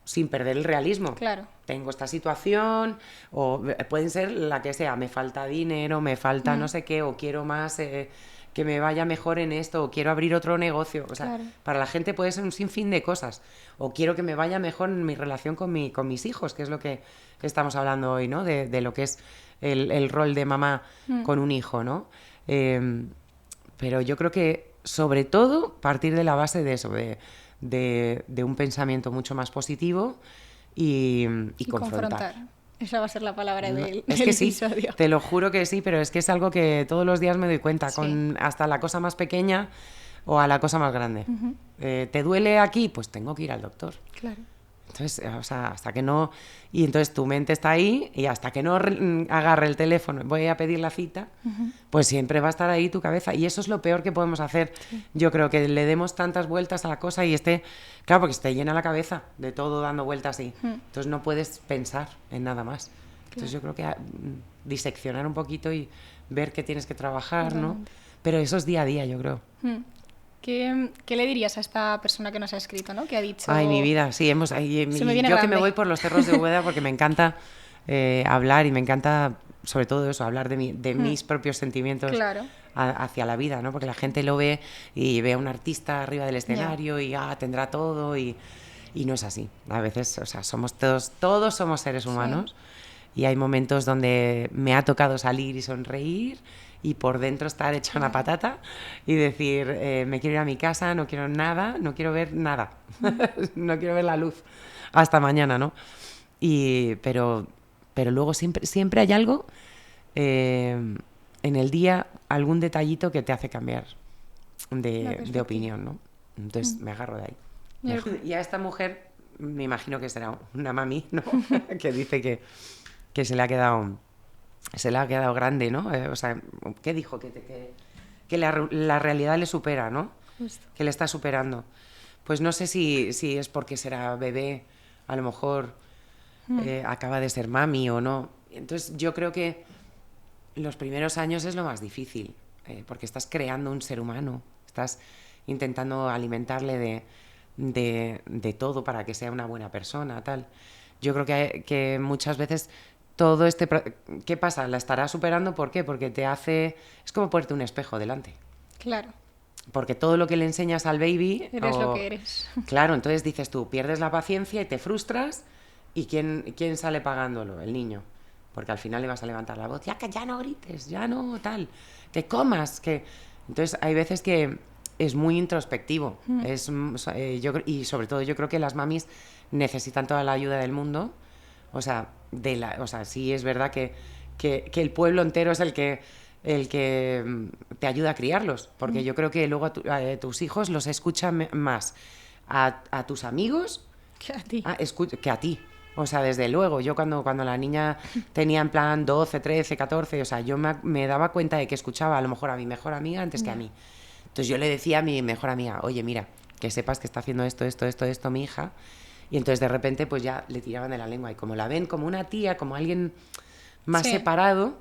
sin perder el realismo. Claro. Tengo esta situación, o pueden ser la que sea, me falta dinero, me falta no sé qué, o quiero más... que me vaya mejor en esto, o quiero abrir otro negocio. O sea, claro, para la gente puede ser un sinfín de cosas. O quiero que me vaya mejor en mi relación con mis hijos, que es lo que estamos hablando hoy, ¿no? De lo que es el rol de mamá con un hijo, ¿no? Pero yo creo que, sobre todo, partir de la base de eso, de un pensamiento mucho más positivo y confrontar. Esa va a ser la palabra del Sí, episodio. te lo juro que sí, pero es que es algo que todos los días me doy cuenta, con hasta la cosa más pequeña o a la cosa más grande. ¿Te duele aquí? Pues tengo que ir al doctor. Claro. Entonces, o sea, hasta que no... Y entonces tu mente está ahí y hasta que no agarre el teléfono, voy a pedir la cita, pues siempre va a estar ahí tu cabeza. Y eso es lo peor que podemos hacer. Sí. Yo creo que le demos tantas vueltas a la cosa y claro, porque se te llena la cabeza de todo dando vueltas así. Entonces no puedes pensar en nada más. Entonces yo creo que diseccionar un poquito y ver qué tienes que trabajar, ¿no? Pero eso es día a día, yo creo. ¿Qué le dirías a esta persona que nos ha escrito, ¿no? Que ha dicho... Ay, mi vida, sí, yo que me voy por los cerros de Úbeda porque me encanta hablar y me encanta sobre todo eso, hablar de mis propios sentimientos Claro. hacia la vida, ¿no? Porque la gente lo ve y ve a un artista arriba del escenario y tendrá todo y no es así. A veces, o sea, somos todos somos seres humanos y hay momentos donde me ha tocado salir y sonreír y por dentro estar hecha una patata y decir, me quiero ir a mi casa, no quiero nada, no quiero ver nada, no quiero ver la luz, hasta mañana, ¿no? Pero luego siempre hay algo en el día, algún detallito que te hace cambiar de opinión, ¿no? Entonces me agarro de ahí. Y a esta mujer, me imagino que será una mami, ¿no? Que dice que se le ha quedado grande, ¿no? O sea, ¿qué dijo? Que la realidad le supera, ¿no? Justo. Que le está superando. Pues no sé si es porque será bebé, a lo mejor acaba de ser mami o no. Entonces yo creo que los primeros años es lo más difícil, porque estás creando un ser humano, estás intentando alimentarle de todo para que sea una buena persona, tal. Yo creo que muchas veces todo ¿qué pasa? La estará superando, ¿por qué? Porque es como ponerte un espejo delante. Claro. Porque todo lo que le enseñas al baby... Eres lo que eres. Claro, entonces dices tú, pierdes la paciencia y te frustras, ¿y quién sale pagándolo? El niño. Porque al final le vas a levantar la voz, que ya no grites, ya no tal, que comas, que... Entonces hay veces que es muy introspectivo. Y sobre todo yo creo que las mamis necesitan toda la ayuda del mundo. O sea, sí es verdad que el pueblo entero es el que te ayuda a criarlos, porque yo creo que luego a tus hijos los escuchan más a tus amigos Que a ti. que a ti. O sea, desde luego, yo cuando la niña tenía en plan 12, 13, 14, o sea, yo me daba cuenta de que escuchaba a lo mejor a mi mejor amiga antes que a mí. Entonces yo le decía a mi mejor amiga, oye, mira, que sepas que está haciendo esto, mi hija. Y entonces de repente pues ya le tiraban de la lengua. Y como la ven como una tía, como alguien más separado,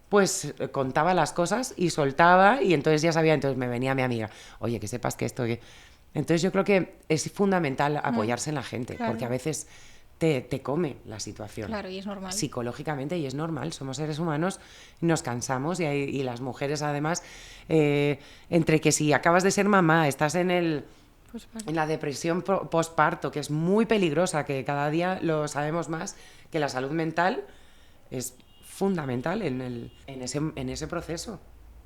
pues contaba las cosas y soltaba y entonces ya sabía. Entonces me venía mi amiga, oye, que sepas que esto... Entonces yo creo que es fundamental apoyarse en la gente, claro. porque a veces te come la situación. Claro, y es normal. Psicológicamente, y es normal, somos seres humanos, nos cansamos y las mujeres además, entre que si acabas de ser mamá, estás en la depresión postparto, que es muy peligrosa, que cada día lo sabemos más, que la salud mental es fundamental en ese proceso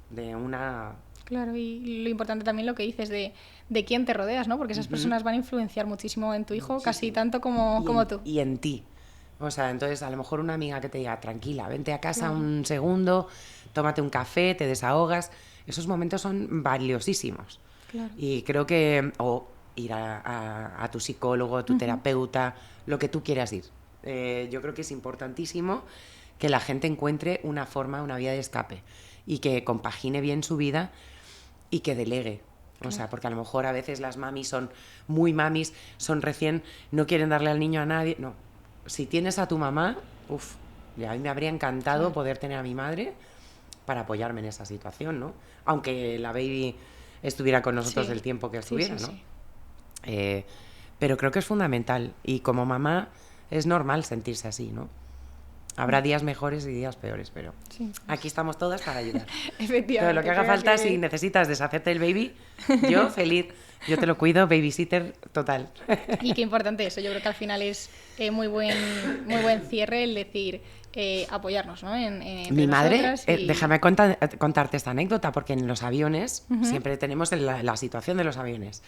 de una... Claro, y lo importante también lo que dices de quién te rodeas, ¿no? Porque esas personas van a influenciar muchísimo en tu hijo, casi tanto como tú. Y en ti. O sea, entonces a lo mejor una amiga que te diga, tranquila, vente a casa un segundo, tómate un café, te desahogas. Esos momentos son valiosísimos. Claro. Y creo que... O ir a tu psicólogo, a tu terapeuta, lo que tú quieras ir. Yo creo que es importantísimo que la gente encuentre una forma, una vía de escape y que compagine bien su vida y que delegue. O sea, porque a lo mejor a veces las mamis son muy mamis, son recién, no quieren darle al niño a nadie. No, si tienes a tu mamá, a mí me habría encantado poder tener a mi madre para apoyarme en esa situación, ¿no? Aunque la baby estuviera con nosotros el tiempo que estuviera, ¿no? Pero creo que es fundamental y como mamá es normal sentirse así, ¿no? Habrá días mejores y días peores, pero aquí estamos todas para ayudar. Efectivamente. Pero lo que haga falta, si necesitas deshacerte del baby, yo feliz, yo te lo cuido, babysitter total. Y qué importante eso, yo creo que al final es muy buen cierre el decir apoyarnos, ¿no? Mi madre, déjame contarte esta anécdota, porque en los aviones siempre tenemos la situación de los aviones.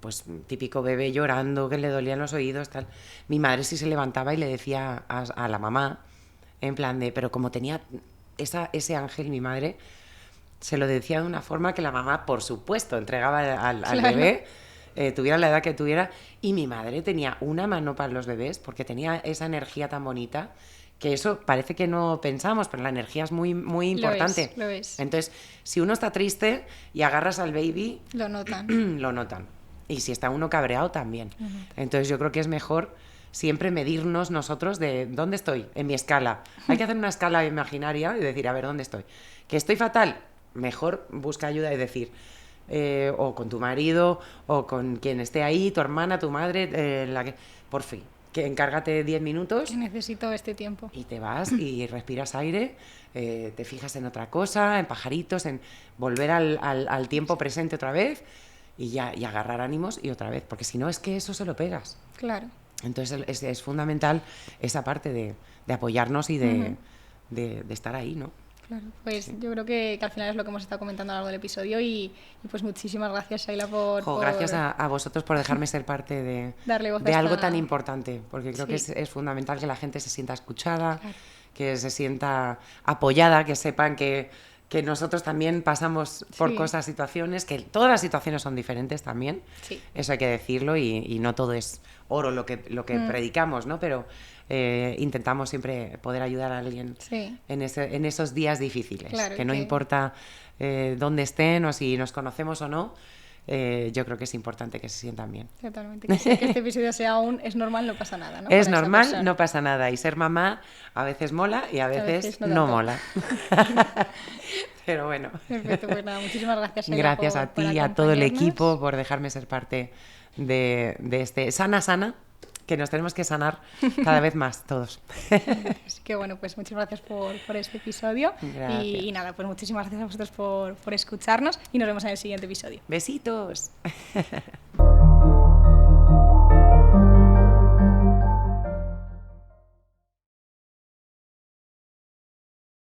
Pues típico bebé llorando, que le dolían los oídos, tal. Mi madre sí se levantaba y le decía a la mamá, en plan de, pero como tenía ese ángel, mi madre, se lo decía de una forma que la mamá, por supuesto, entregaba al bebé, tuviera la edad que tuviera, y mi madre tenía una mano para los bebés, porque tenía esa energía tan bonita, que eso parece que no pensamos, pero la energía es muy, muy importante. Lo es. Entonces, si uno está triste y agarras al baby... Lo notan. Lo notan. Y si está uno cabreado, también. Entonces yo creo que es mejor siempre medirnos nosotros de dónde estoy, en mi escala. Hay que hacer una escala imaginaria y decir, a ver, ¿dónde estoy? ¿Que estoy fatal? Mejor busca ayuda y decir, o con tu marido, o con quien esté ahí, tu hermana, tu madre, por fin, que encárgate 10 minutos Que necesito este tiempo. y te vas y respiras aire, te fijas en otra cosa, en pajaritos, en volver al tiempo presente otra vez y agarrar ánimos y otra vez, porque si no es que eso se lo pegas. Claro. Entonces es fundamental esa parte de apoyarnos y de estar ahí, ¿no? Claro, pues yo creo que al final es lo que hemos estado comentando a lo largo del episodio y pues muchísimas gracias, Shaila, por Gracias a vosotros por dejarme ser parte de, darle voz de a algo esta... tan importante, porque creo que Sí. es fundamental que la gente se sienta escuchada, Claro. que se sienta apoyada, que sepan que nosotros también pasamos por Sí. cosas, situaciones, que todas las situaciones son diferentes también, Sí. eso hay que decirlo y no todo es oro lo que predicamos, ¿no? Pero intentamos siempre poder ayudar a alguien Sí. en esos días difíciles, Claro, que no que- importa dónde estén o si nos conocemos o no, yo creo que es importante que se sientan bien. Totalmente. Que este episodio sea es normal, no pasa nada, ¿no? Es Para esa normal, persona. no pasa nada. Y ser mamá a veces mola y a veces no no tanto. mola. Pero bueno. Perfecto, pues nada, muchísimas gracias, Shaila, Gracias por a ti y a todo el acompañarnos. equipo por dejarme ser parte de este Sana, que nos tenemos que sanar cada vez más todos. Así que bueno, pues muchas gracias por este episodio. Gracias. Y nada, pues muchísimas gracias a vosotros por escucharnos y nos vemos en el siguiente episodio. Besitos.